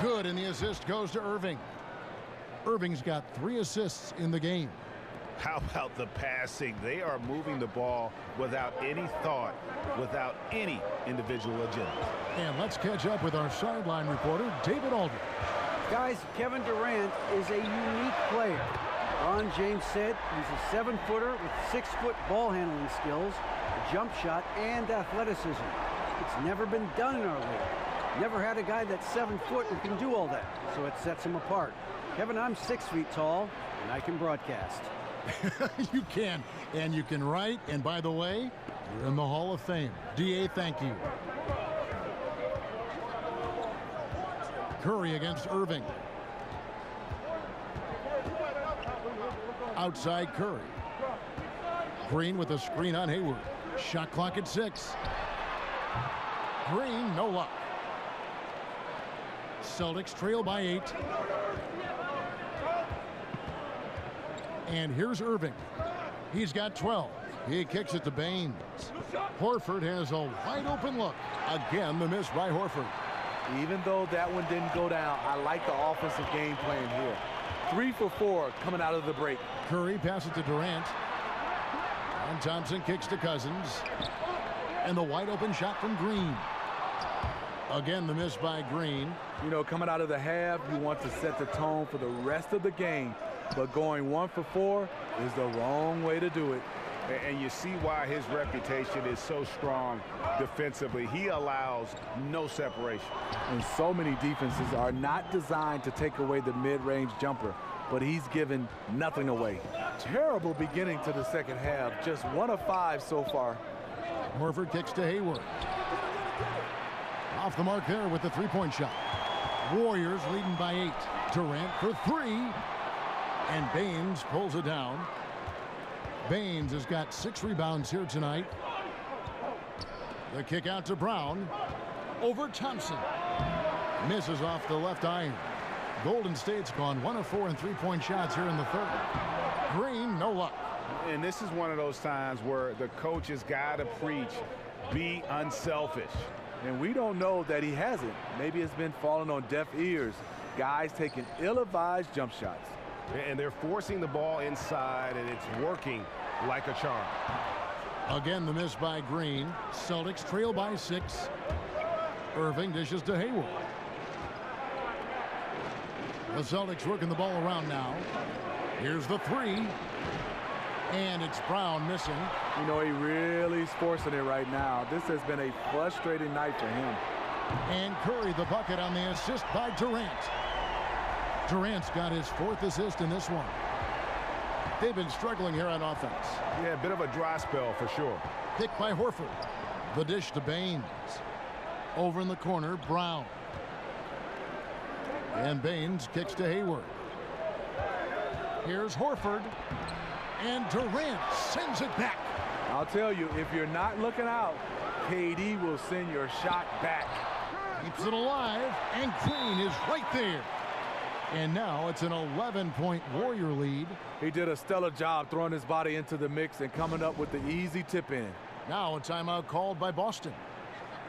Good, and the assist goes to Irving. Irving's got 3 assists in the game. How about the passing? They are moving the ball without any thought, without any individual agenda. And let's catch up with our sideline reporter, David Aldridge. Guys, Kevin Durant is a unique player. Ron James said he's a 7-footer with 6-foot ball handling skills, a jump shot, and athleticism. It's never been done in our league. Never had a guy that's 7 foot who can do all that, so it sets him apart. Kevin, I'm 6 feet tall, and I can broadcast. You can, and you can write, and by the way, you're in the Hall of Fame. DA, thank you. Curry against Irving. Outside Curry. Green with a screen on Hayward. Shot clock at 6. Green, no luck. Celtics trail by 8. And here's Irving. He's got 12. He kicks it to Baines. Horford has a wide open look. Again, the miss by Horford. Even though that one didn't go down, I like the offensive game plan here. 3 for 4 coming out of the break. Curry passes to Durant. And Thompson kicks to Cousins. And the wide open shot from Green. Again, the miss by Green. You know, coming out of the half, you want to set the tone for the rest of the game. But going 1 for 4 is the wrong way to do it. And you see why his reputation is so strong defensively. He allows no separation. And so many defenses are not designed to take away the mid-range jumper, but he's given nothing away. Terrible beginning to the second half. Just 1 of 5 so far. Horford kicks to Hayward. Off the mark there with the 3-point shot. Warriors leading by 8. Durant for 3. And Baines pulls it down. Baines has got 6 rebounds here tonight. The kick out to Brown. Over Thompson. Misses off the left iron. Golden State's gone 1 of 4 in 3-point shots here in the third. Green, no luck. And this is one of those times where the coach has got to preach, be unselfish. And we don't know that he hasn't. Maybe it's been falling on deaf ears. Guys taking ill-advised jump shots. And they're forcing the ball inside, and it's working like a charm. Again, the miss by Green. Celtics trail by 6. Irving dishes to Hayward. The Celtics working the ball around now. Here's the 3. And it's Brown missing. You know, he really is forcing it right now. This has been a frustrating night for him. And Curry the bucket on the assist by Durant. Durant's got his 4th assist in this one. They've been struggling here on offense. Yeah, a bit of a dry spell for sure. Picked by Horford. The dish to Baines. Over in the corner, Brown. And Baines kicks to Hayward. Here's Horford. And Durant sends it back. I'll tell you, if you're not looking out, KD will send your shot back. Keeps it alive, and Green is right there. And now it's an 11-point Warrior lead. He did a stellar job throwing his body into the mix and coming up with the easy tip in. Now a timeout called by Boston.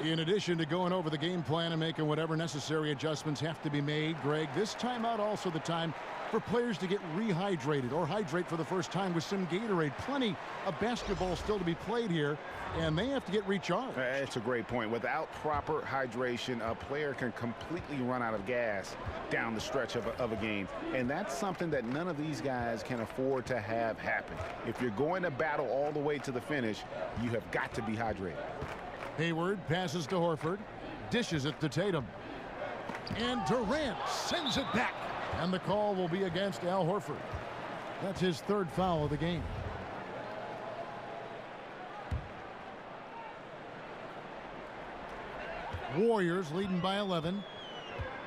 In addition to going over the game plan and making whatever necessary adjustments have to be made, Greg, this timeout also the time for players to get rehydrated or hydrate for the first time with some Gatorade. Plenty of basketball still to be played here, and they have to get recharged. It's a great point. Without proper hydration, a player can completely run out of gas down the stretch of a game, and that's something that none of these guys can afford to have happen. If you're going to battle all the way to the finish, you have got to be hydrated. Hayward passes to Horford, dishes it to Tatum, and Durant sends it back. And the call will be against Al Horford. That's his 3rd foul of the game. Warriors leading by 11.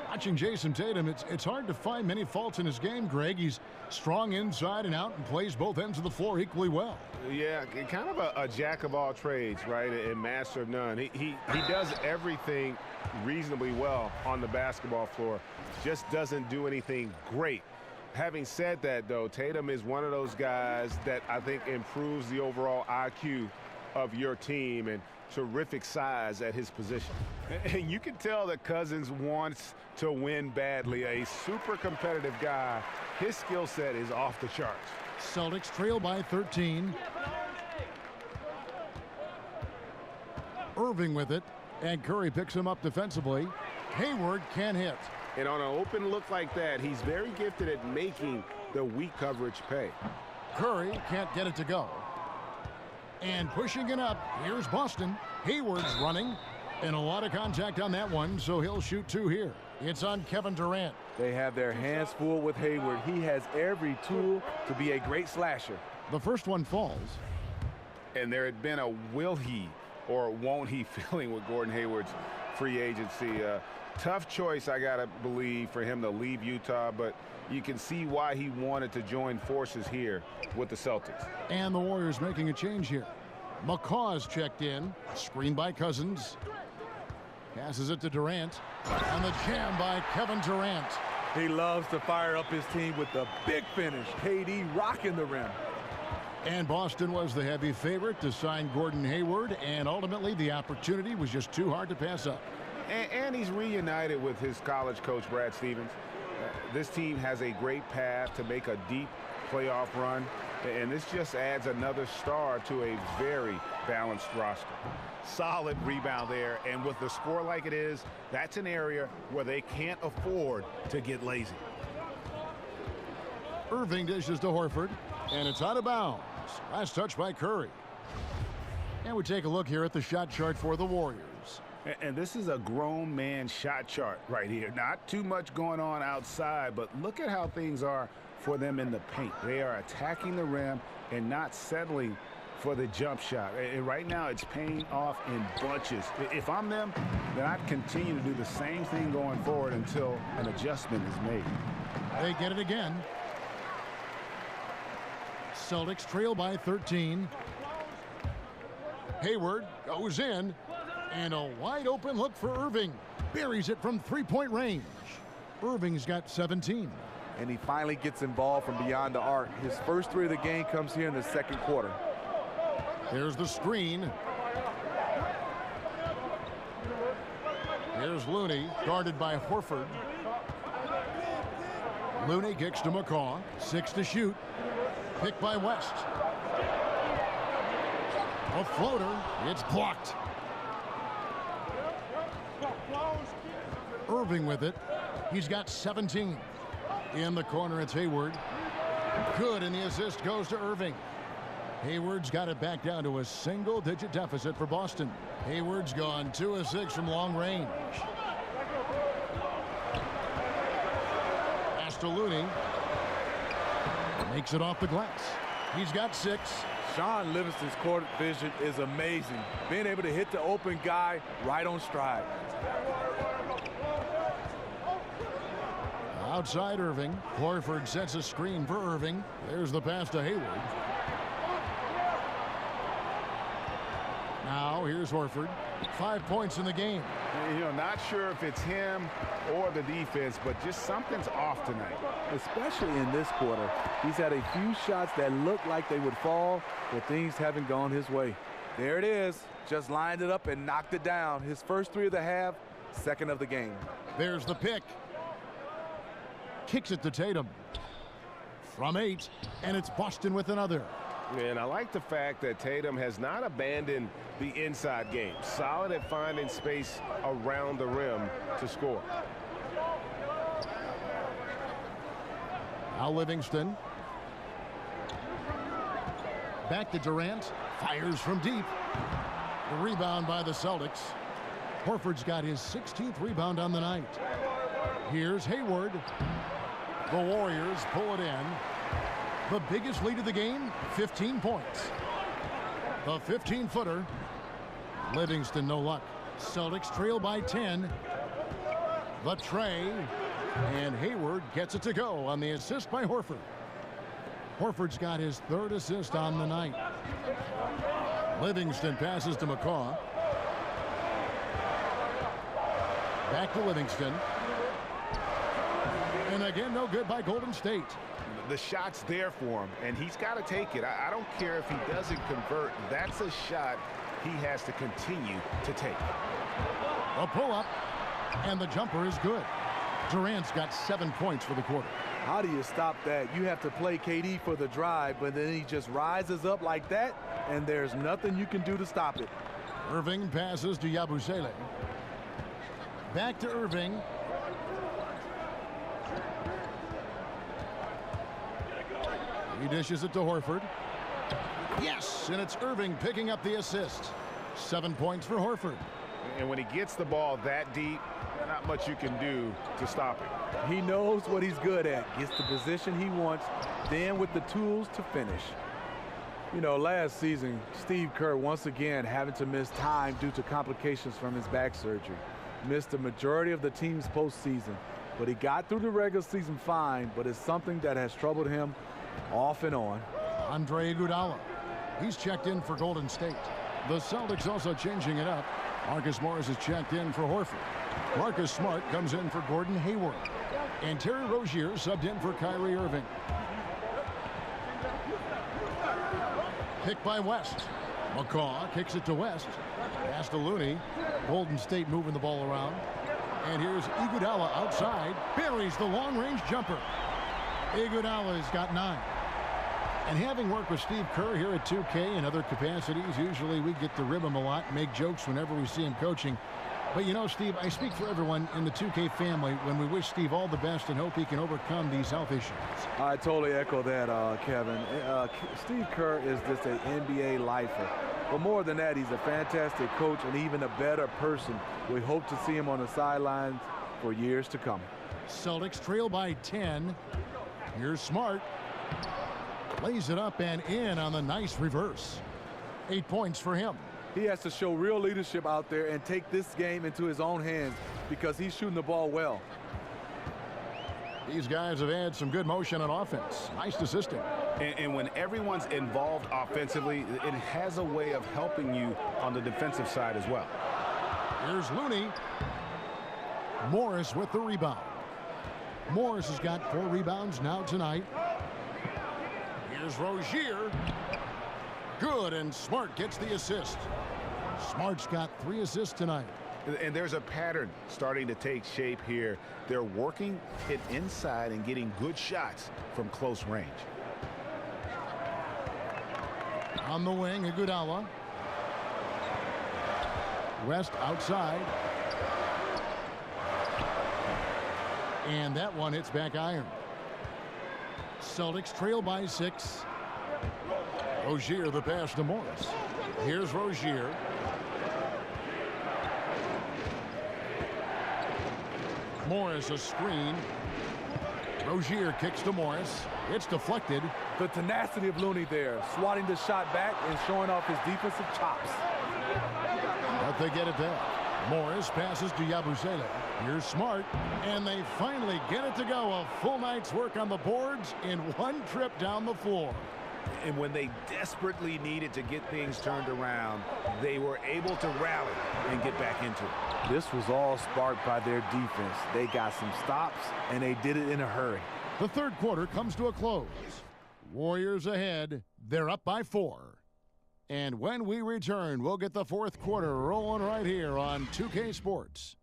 Watching Jason Tatum, it's hard to find many faults in his game, Greg. He's strong inside and out and plays both ends of the floor equally well. Yeah, kind of a jack of all trades, right, and master of none. He does everything reasonably well on the basketball floor, just doesn't do anything great. Having said that, though, Tatum is one of those guys that I think improves the overall IQ of your team and terrific size at his position. And you can tell that Cousins wants to win badly. A super competitive guy. His skill set is off the charts. Celtics trail by 13. Irving with it, and Curry picks him up defensively. Hayward can't hit. And on an open look like that, he's very gifted at making the weak coverage pay. Curry can't get it to go. And pushing it up, here's Boston. Hayward's running, and a lot of contact on that one, so he'll shoot 2 here. It's on Kevin Durant. They have their hands full with Hayward. He has every tool to be a great slasher. The first one falls. And there had been a will he or won't he feeling with Gordon Hayward's free agency. Tough choice, I got to believe, for him to leave Utah, but you can see why he wanted to join forces here with the Celtics. And the Warriors making a change here. McCaw's checked in. Screen by Cousins. Passes it to Durant. And the jam by Kevin Durant. He loves to fire up his team with the big finish. KD rocking the rim. And Boston was the heavy favorite to sign Gordon Hayward, and ultimately the opportunity was just too hard to pass up. And he's reunited with his college coach, Brad Stevens. This team has a great path to make a deep playoff run, and this just adds another star to a very balanced roster. Solid rebound there, and with the score like it is, that's an area where they can't afford to get lazy. Irving dishes to Horford, and it's out of bounds. Last touch by Curry. And we take a look here at the shot chart for the Warriors. And this is a grown man shot chart right here. Not too much going on outside, but look at how things are for them in the paint. They are attacking the rim and not settling for the jump shot. And right now it's paying off in bunches. If I'm them, then I'd continue to do the same thing going forward until an adjustment is made. They get it again. Celtics trail by 13. Hayward goes in, and a wide open look for Irving. Buries it from three-point range. Irving's got 17. And he finally gets involved from beyond the arc. His first 3 of the game comes here in the second quarter. Here's the screen. Here's Looney, guarded by Horford. Looney kicks to McCaw. 6 to shoot. Picked by West. A floater. It's blocked. Irving with it. He's got 17. In the corner, it's Hayward. Good, and the assist goes to Irving. Hayward's got it back down to a single-digit deficit for Boston. Hayward's gone 2 of 6 from long range. Pass to Looney. Makes it off the glass. He's got 6. Sean Livingston's court vision is amazing. Being able to hit the open guy right on stride. Outside Irving. Horford sets a screen for Irving. There's the pass to Hayward. Now here's Horford. 5 points in the game. You know, not sure if it's him or the defense, but just something's off tonight. Especially in this quarter. He's had a few shots that looked like they would fall, but things haven't gone his way. There it is. Just lined it up and knocked it down. His first 3 of the half, second of the game. There's the pick. Kicks it to Tatum. From 8, and it's Boston with another. And I like the fact that Tatum has not abandoned the inside game. Solid at finding space around the rim to score. Now Livingston. Back to Durant. Fires from deep. The rebound by the Celtics. Horford's got his 16th rebound on the night. Here's Hayward. The Warriors pull it in. The biggest lead of the game, 15 points. The 15-footer. Livingston, no luck. Celtics trail by 10. The tray. And Hayward gets it to go on the assist by Horford. Horford's got his 3rd assist on the night. Livingston passes to McCaw. Back to Livingston. And again, no good by Golden State. The shot's there for him, and he's got to take it. I don't care if he doesn't convert. That's a shot he has to continue to take. A pull-up, and the jumper is good. Durant's got 7 points for the quarter. How do you stop that? You have to play KD for the drive, but then he just rises up like that, and there's nothing you can do to stop it. Irving passes to Yabusele. Back to Irving. He dishes it to Horford. Yes, and it's Irving picking up the assist. 7 points for Horford. And when he gets the ball that deep, not much you can do to stop it. He knows what he's good at, gets the position he wants, then with the tools to finish. You know, last season, Steve Kerr once again having to miss time due to complications from his back surgery. Missed the majority of the team's postseason, but he got through the regular season fine, but it's something that has troubled him off and on. Andre Iguodala. He's checked in for Golden State. The Celtics also changing it up. Marcus Morris is checked in for Horford. Marcus Smart comes in for Gordon Hayward. And Terry Rozier subbed in for Kyrie Irving. Pick by West. McCaw kicks it to West. Pass to Looney. Golden State moving the ball around. And here's Iguodala outside. Buries the long-range jumper. Iguodala's got 9. And having worked with Steve Kerr here at 2K in other capacities, usually we get to rib him a lot, make jokes whenever we see him coaching. But you know, Steve, I speak for everyone in the 2K family when we wish Steve all the best and hope he can overcome these health issues. I totally echo that, Kevin. Steve Kerr is just an NBA lifer. But more than that, he's a fantastic coach and even a better person. We hope to see him on the sidelines for years to come. Celtics trail by 10. Here's Smart. Lays it up and in on the nice reverse. 8 points for him. He has to show real leadership out there and take this game into his own hands because he's shooting the ball well. These guys have had some good motion on offense. Nice assisting. And when everyone's involved offensively, it has a way of helping you on the defensive side as well. Here's Looney. Morris with the rebound. Morris has got 4 rebounds now tonight. Here's Rozier. Good, and Smart gets the assist. Smart's got 3 assists tonight. And there's a pattern starting to take shape here. They're working it inside and getting good shots from close range. On the wing, Iguodala. West outside. And that one hits back iron. Celtics trail by 6. Rozier the pass to Morris. Here's Rozier. Morris a screen. Rozier kicks to Morris. It's deflected. The tenacity of Looney there, swatting the shot back and showing off his defensive chops. But they get it back. Morris passes to Yabusele. Here's Smart, and they finally get it to go. A full night's work on the boards in one trip down the floor. And when they desperately needed to get things turned around, they were able to rally and get back into it. This was all sparked by their defense. They got some stops, and they did it in a hurry. The third quarter comes to a close. Warriors ahead. They're up by 4. And when we return, we'll get the fourth quarter rolling right here on 2K Sports.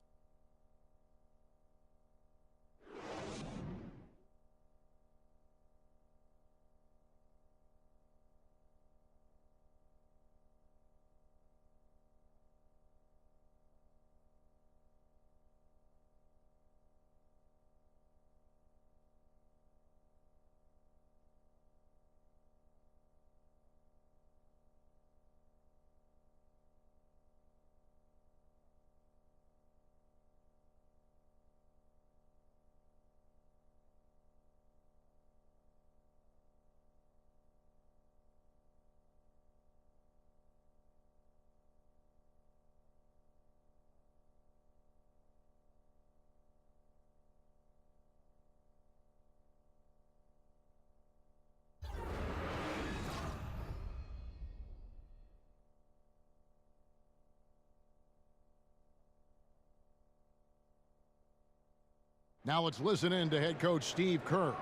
Now let's listen in to head coach Steve Kerr.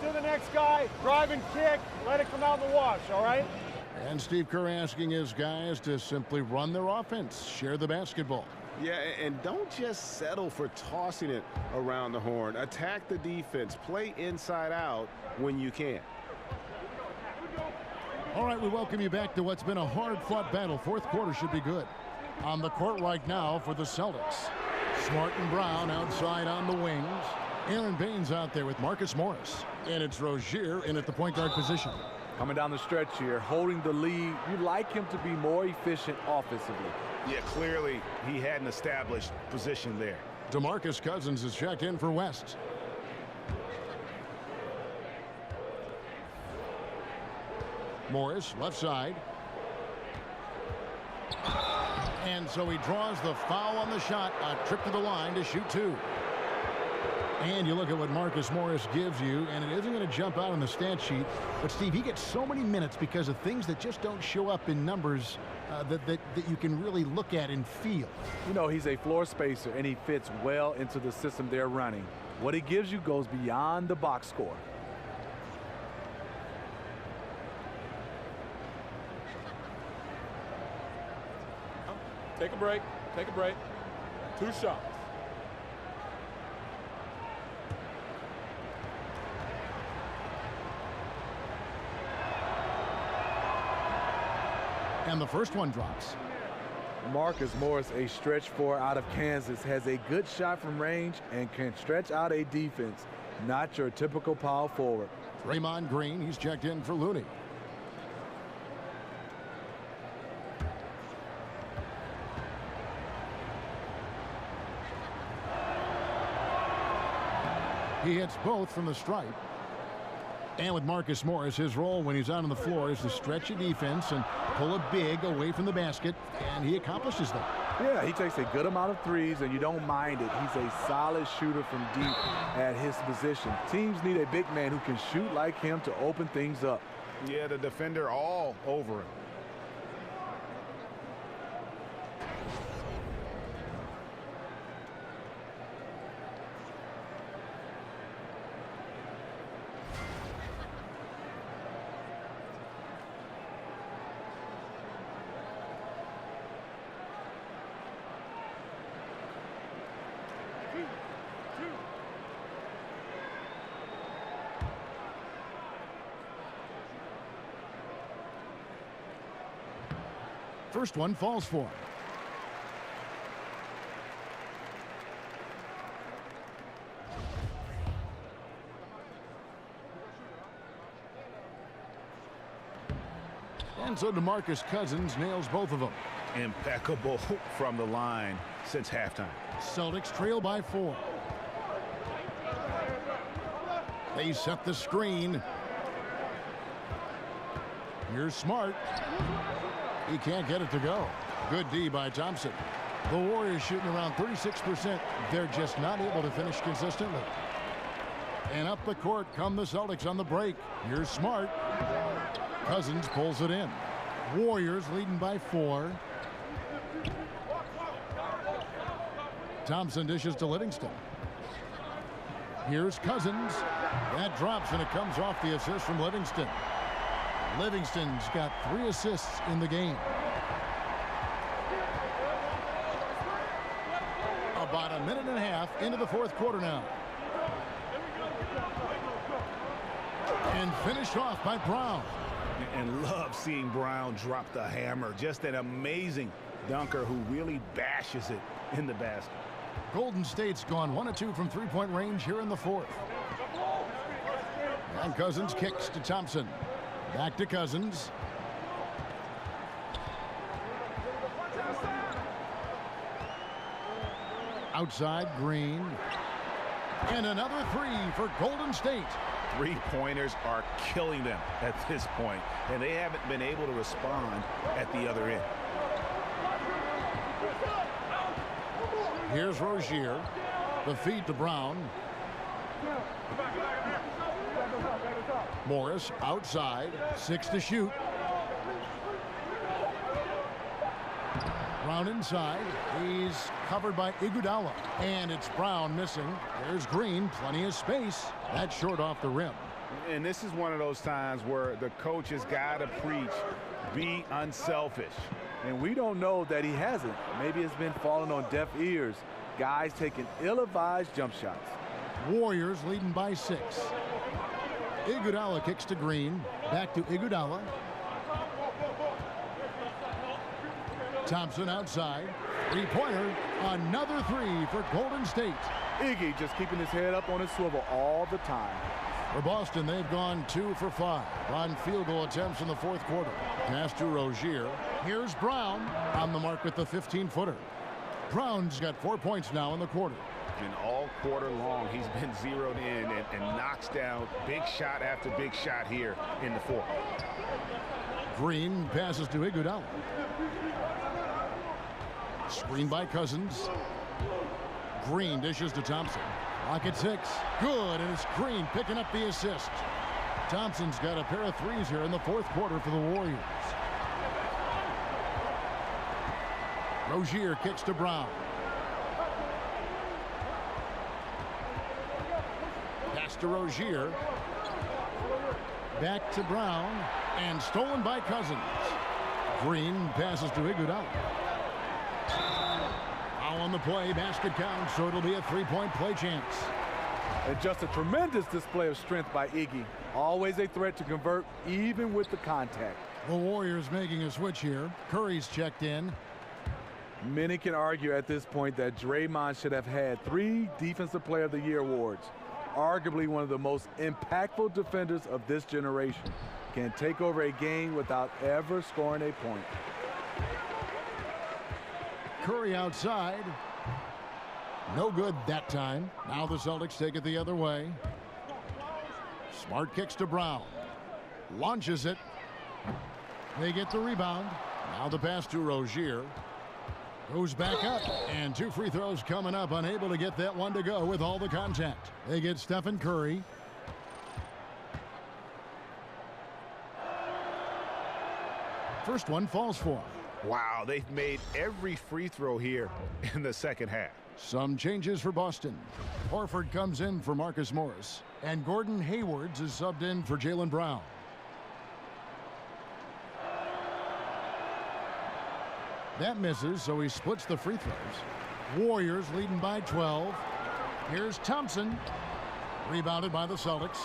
to the next guy, drive and kick, let it come out in the wash, all right? And Steve Kerr asking his guys to simply run their offense, share the basketball. Yeah, and don't just settle for tossing it around the horn. Attack the defense. Play inside out when you can. All right, we welcome you back to what's been a hard-fought battle. Fourth quarter should be good. On the court right now for the Celtics. Smart and Brown outside on the wings. Aaron Baines out there with Marcus Morris. And it's Rozier in at the point guard position. Coming down the stretch here, holding the lead. You'd like him to be more efficient offensively. Yeah, clearly he had an established position there. DeMarcus Cousins is checked in for West. Morris, left side. And so he draws the foul on the shot. A trip to the line to shoot two. And you look at what Marcus Morris gives you, and it isn't going to jump out on the stat sheet. But, Steve, he gets so many minutes because of things that just don't show up in numbers that you can really look at and feel. You know, he's a floor spacer, and he fits well into the system they're running. What he gives you goes beyond the box score. Take a break. Take a break. 2 shots. And the first one drops. Marcus Morris, a stretch four out of Kansas, has a good shot from range and can stretch out a defense. Not your typical power forward. Draymond Green, he's checked in for Looney. He hits both from the stripe. And with Marcus Morris, his role when he's out on the floor is to stretch a defense and pull a big away from the basket, and he accomplishes that. Yeah, he takes a good amount of threes, and you don't mind it. He's a solid shooter from deep at his position. Teams need a big man who can shoot like him to open things up. Yeah, the defender all over him. First one falls for him. And so DeMarcus Cousins nails both of them. Impeccable from the line since halftime. Celtics trail by 4. They set the screen. Here's Smart. He can't get it to go. Good D by Thompson. The Warriors shooting around 36%. They're just not able to finish consistently. And up the court come the Celtics on the break. Here's Smart. Cousins pulls it in. Warriors leading by 4. Thompson dishes to Livingston. Here's Cousins. That drops, and it comes off the assist from Livingston. Livingston's got 3 assists in the game. About a minute and a half into the fourth quarter now. And finished off by Brown. And love seeing Brown drop the hammer. Just an amazing dunker who really bashes it in the basket. Golden State's gone 1 of 2 from three-point range here in the fourth. And Cousins kicks to Thompson. Back to Cousins. Outside, Green. And another 3 for Golden State. Three-pointers are killing them at this point, and they haven't been able to respond at the other end. Here's Rozier. The feed to Brown. Morris outside. 6 to shoot. Brown inside. He's covered by Iguodala. And it's Brown missing. There's Green. Plenty of space. That's short off the rim. And this is one of those times where the coach has got to preach, be unselfish. And we don't know that he hasn't. Maybe it's been falling on deaf ears. Guys taking ill-advised jump shots. Warriors leading by 6. Iguodala kicks to Green. Back to Iguodala. Thompson outside. Three-pointer. Another 3 for Golden State. Iggy just keeping his head up on his swivel all the time. For Boston, they've gone 2 for 5 on field goal attempts in the fourth quarter. Pass to Rozier. Here's Brown on the mark with the 15-footer. Brown's got 4 points now in the quarter. And all quarter long, he's been zeroed in and knocks down big shot after big shot here in the fourth. Green passes to Iguodala. Screen by Cousins. Green dishes to Thompson. Lock at 6. Good, and it's Green picking up the assist. Thompson's got a pair of threes here in the fourth quarter for the Warriors. Rozier kicks to Brown. Pass to Rozier. Back to Brown, and stolen by Cousins. Green passes to Iguodala. Foul on the play, basket count, so it'll be a three-point play chance. And just a tremendous display of strength by Iggy. Always a threat to convert, even with the contact. The Warriors making a switch here. Curry's checked in. Many can argue at this point that Draymond should have had 3 Defensive Player of the Year awards. Arguably one of the most impactful defenders of this generation. Can take over a game without ever scoring a point. Curry outside. No good that time. Now the Celtics take it the other way. Smart kicks to Brown. Launches it. They get the rebound. Now the pass to Rozier. Goes back up, and 2 free throws coming up. Unable to get that one to go with all the contact. They get Stephen Curry. First one falls for him. Wow, they've made every free throw here in the second half. Some changes for Boston. Horford comes in for Marcus Morris, and Gordon Hayward is subbed in for Jaylen Brown. That misses, so he splits the free throws. Warriors leading by 12. Here's Thompson. Rebounded by the Celtics.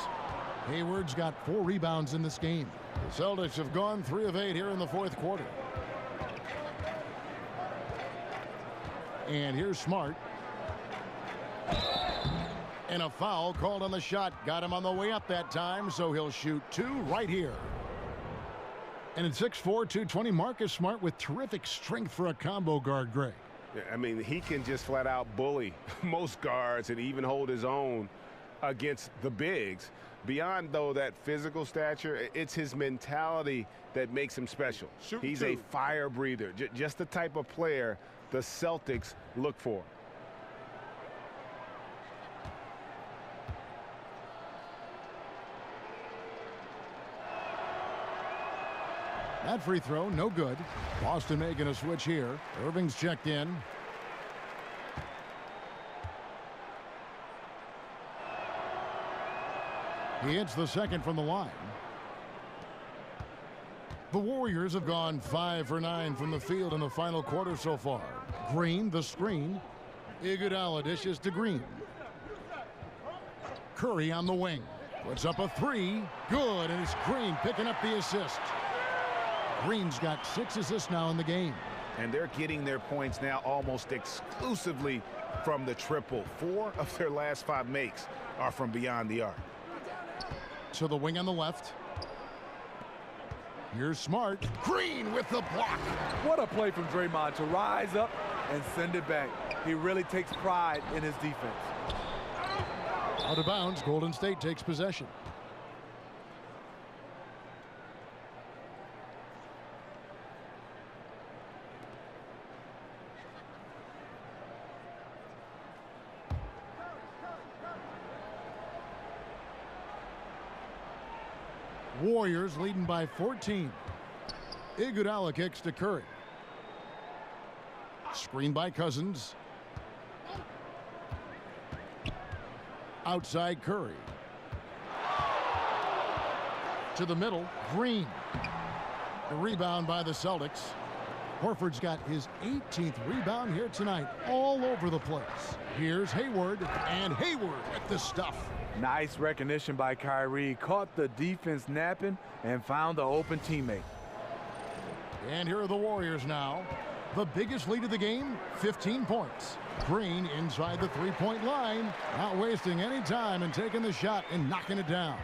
Hayward's got 4 rebounds in this game. The Celtics have gone 3 of 8 here in the fourth quarter. And here's Smart. And a foul called on the shot. Got him on the way up that time, so he'll shoot 2 right here. And at 6'4", 220, Marcus Smart with terrific strength for a combo guard, Greg. Yeah, I mean, he can just flat out bully most guards and even hold his own against the bigs. Beyond, though, that physical stature, it's his mentality that makes him special. He's a fire breather, just the type of player the Celtics look for. That free throw, no good. Boston making a switch here. Irving's checked in. He hits the second from the line. The Warriors have gone 5 for 9 from the field in the final quarter so far. Green, the screen. Iguodala dishes to Green. Curry on the wing. Puts up a 3. Good, and it's Green picking up the assist. Green's got 6 assists now in the game. And they're getting their points now almost exclusively from the triple. 4 of their last 5 makes are from beyond the arc. To the wing on the left. Here's Smart. Green with the block. What a play from Draymond to rise up and send it back. He really takes pride in his defense. Out of bounds, Golden State takes possession. Warriors leading by 14. Iguodala kicks to Curry. Screen by Cousins. Outside Curry. To the middle, Green. The rebound by the Celtics. Horford's got his 18th rebound here tonight, all over the place. Here's Hayward, and Hayward with the stuff. Nice recognition by Kyrie. Caught the defense napping and found the open teammate. And here are the Warriors now. The biggest lead of the game, 15 points. Green inside the three-point line, not wasting any time and taking the shot and knocking it down.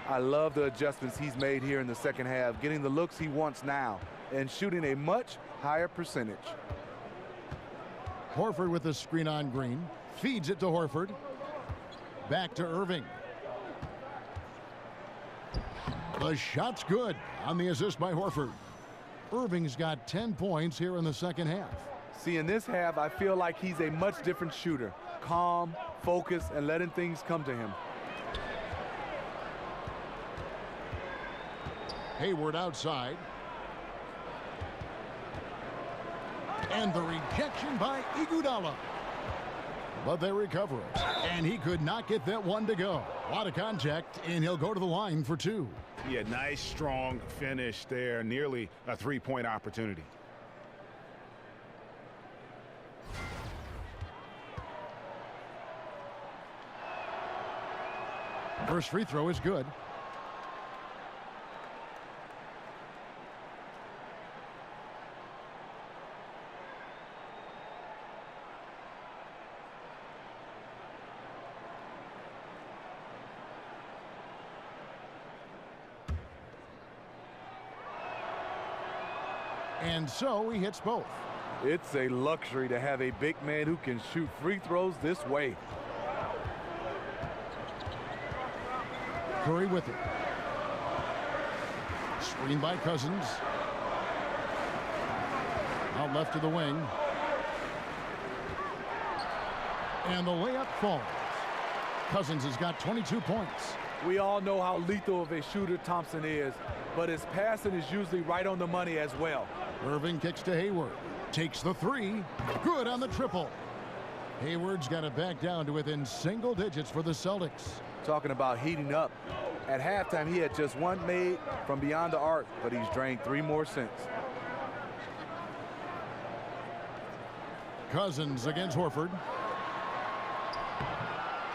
I love the adjustments he's made here in the second half, getting the looks he wants now and shooting a much higher percentage. Horford with the screen on Green. Feeds it to Horford. Back to Irving. The shot's good on the assist by Horford. Irving's got 10 points here in the second half. See, in this half, I feel like he's a much different shooter. Calm, focused, and letting things come to him. Hayward outside. And the rejection by Iguodala. But they recover it. And he could not get that one to go. A lot of contact, and he'll go to the line for two. Yeah, nice, strong finish there. Nearly a three-point opportunity. First free throw is good. And so he hits both. It's a luxury to have a big man who can shoot free throws this way. Curry with it. Screen by Cousins. Out left to the wing. And the layup falls. Cousins has got 22 points. We all know how lethal of a shooter Thompson is, but his passing is usually right on the money as well. Irving kicks to Hayward. Takes the three. Good on the triple. Hayward's got it back down to within single digits for the Celtics. Talking about heating up. At halftime, he had just one made from beyond the arc, but he's drained three more since. Cousins against Horford.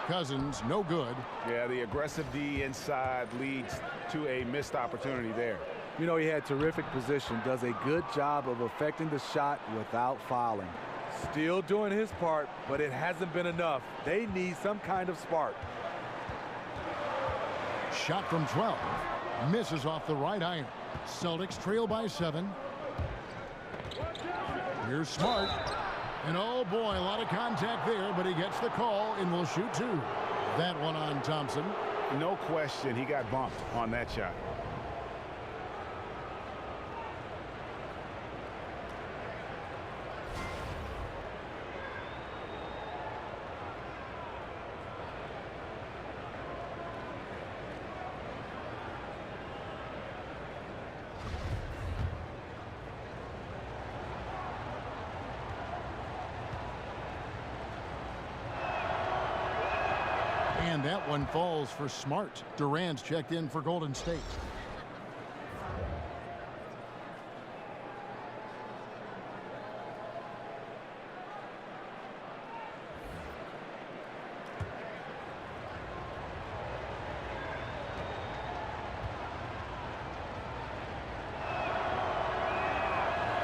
Cousins, no good. Yeah, the aggressive D inside leads to a missed opportunity there. You know, he had terrific position, does a good job of affecting the shot without fouling. Still doing his part, but it hasn't been enough. They need some kind of spark. Shot from 12. Misses off the right iron. Celtics trail by 7. Here's Smart. And oh boy, a lot of contact there, but he gets the call and will shoot two. That one on Thompson. No question, he got bumped on that shot. And that one falls for Smart. Durant's checked in for Golden State.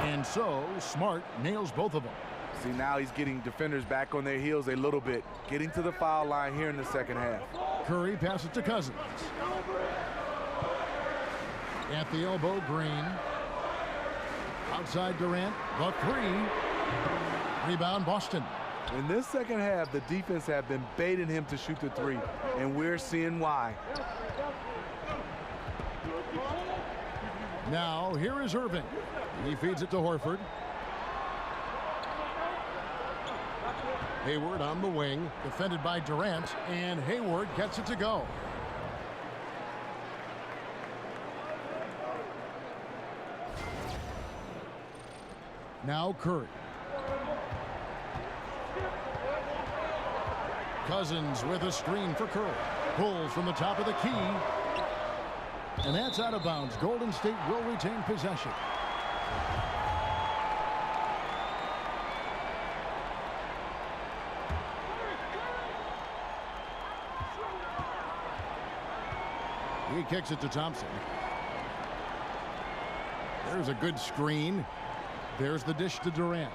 And so Smart nails both of them. See, now he's getting defenders back on their heels a little bit, getting to the foul line here in the second half. Curry passes to Cousins. At the elbow, Green. Outside Durant, the three. Rebound, Boston. In this second half, the defense have been baiting him to shoot the three, and we're seeing why. Now, here is Irving. He feeds it to Horford. Hayward on the wing, defended by Durant, and Hayward gets it to go. Now Curry. Cousins with a screen for Curry. Pulls from the top of the key. And that's out of bounds. Golden State will retain possession. He kicks it to Thompson. There's a good screen. There's the dish to Durant.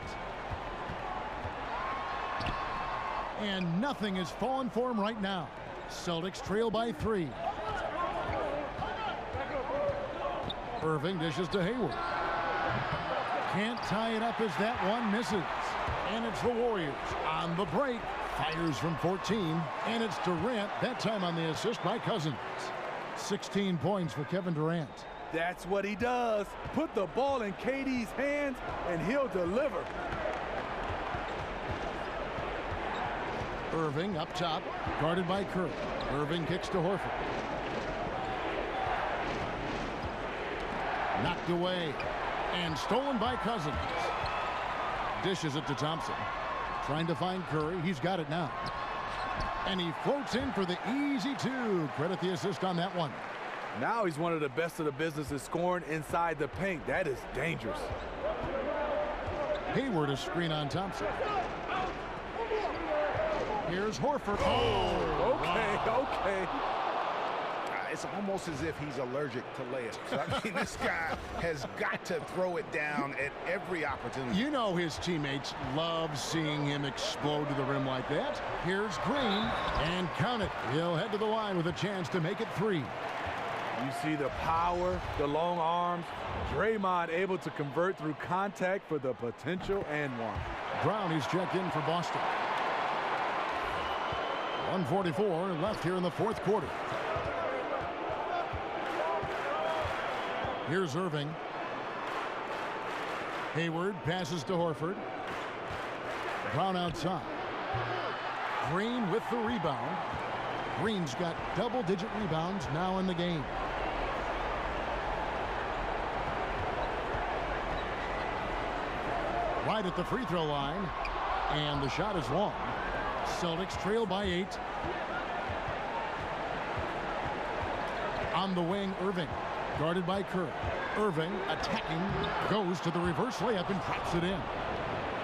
And nothing has fallen for him right now. Celtics trail by 3. Irving dishes to Hayward. Can't tie it up as that one misses. And it's the Warriors on the break. Fires from 14. And it's Durant, that time on the assist by Cousins. 16 points for Kevin Durant. That's what he does. Put the ball in KD's hands, and he'll deliver. Irving up top, guarded by Curry. Irving kicks to Horford. Knocked away and stolen by Cousins. Dishes it to Thompson. Trying to find Curry. He's got it now. And he floats in for the easy 2. Credit the assist on that one. Now he's one of the best of the business at scoring inside the paint. That is dangerous. Hayward, a screen on Thompson. Here's Horford. Oh, okay. It's almost as if he's allergic to layups. I mean, this guy has got to throw it down at every opportunity. You know his teammates love seeing him explode to the rim like that. Here's Green, and count it. He'll head to the line with a chance to make it 3. You see the power, the long arms. Draymond able to convert through contact for the potential and one. Brown is checked in for Boston. 1:44 left here in the 4th quarter. Here's Irving. Hayward passes to Horford. Brown outside. Green with the rebound. Green's got double-digit rebounds now in the game. Right at the free throw line. And the shot is long. Celtics trail by 8. On the wing, Irving. Guarded by Curry. Irving attacking, goes to the reverse layup and drops it in.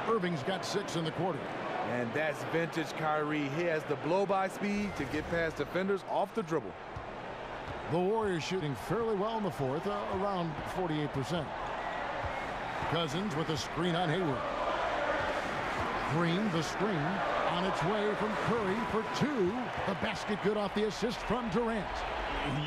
Irving's got 6 in the quarter. And that's vintage Kyrie. He has the blow-by speed to get past defenders off the dribble. The Warriors shooting fairly well in the 4th, around 48%. Cousins with a screen on Hayward. Green, the screen, on its way from Curry for 2. The basket good off the assist from Durant.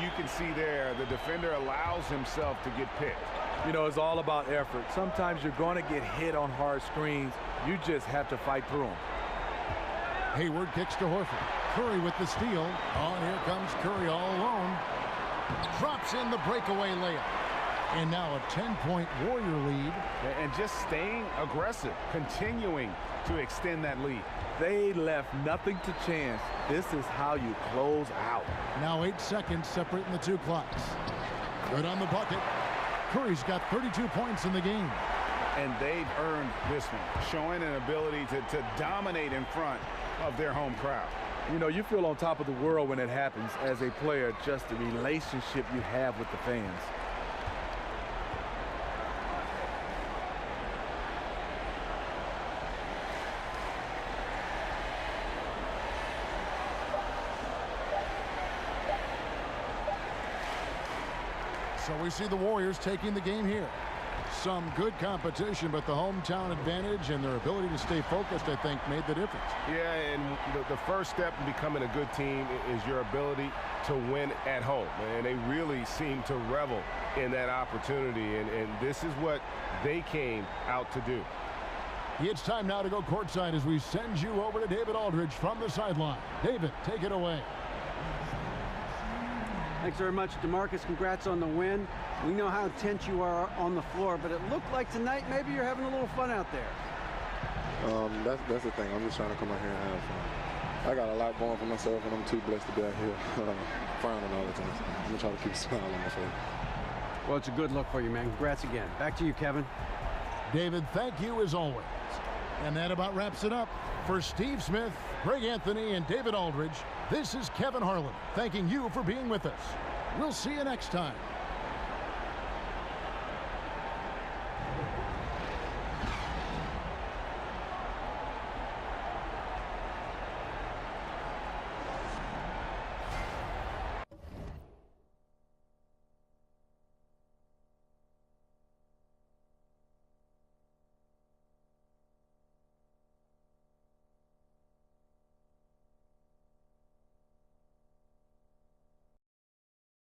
You can see there the defender allows himself to get picked. You know, it's all about effort. Sometimes you're going to get hit on hard screens. You just have to fight through them. Hayward kicks to Horford. Curry with the steal. Oh, here comes Curry all alone. Drops in the breakaway layup. And now a 10-point Warrior lead. And just staying aggressive, continuing to extend that lead. They left nothing to chance. This is how you close out. Now 8 seconds separating the 2 clocks. Good on the bucket. Curry's got 32 points in the game. And they've earned this one, showing an ability to dominate in front of their home crowd. You know, you feel on top of the world when it happens as a player, just the relationship you have with the fans. So we see the Warriors taking the game here. Some good competition, but the hometown advantage and their ability to stay focused, I think, made the difference. Yeah, and the first step in becoming a good team is your ability to win at home. And they really seem to revel in that opportunity, and this is what they came out to do. It's time now to go courtside as we send you over to David Aldridge from the sideline. David, take it away. Thanks very much, DeMarcus. Congrats on the win. We know how tense you are on the floor, but it looked like tonight maybe you're having a little fun out there. That's the thing. I'm just trying to come out here and have fun. I got a lot going for myself, and I'm too blessed to be out here frowning all the time. So I'm going to try to keep a smile on my face. Well, it's a good look for you, man. Congrats again. Back to you, Kevin. David, thank you as always. And that about wraps it up. For Steve Smith, Greg Anthony, and David Aldridge, this is Kevin Harlan thanking you for being with us. We'll see you next time.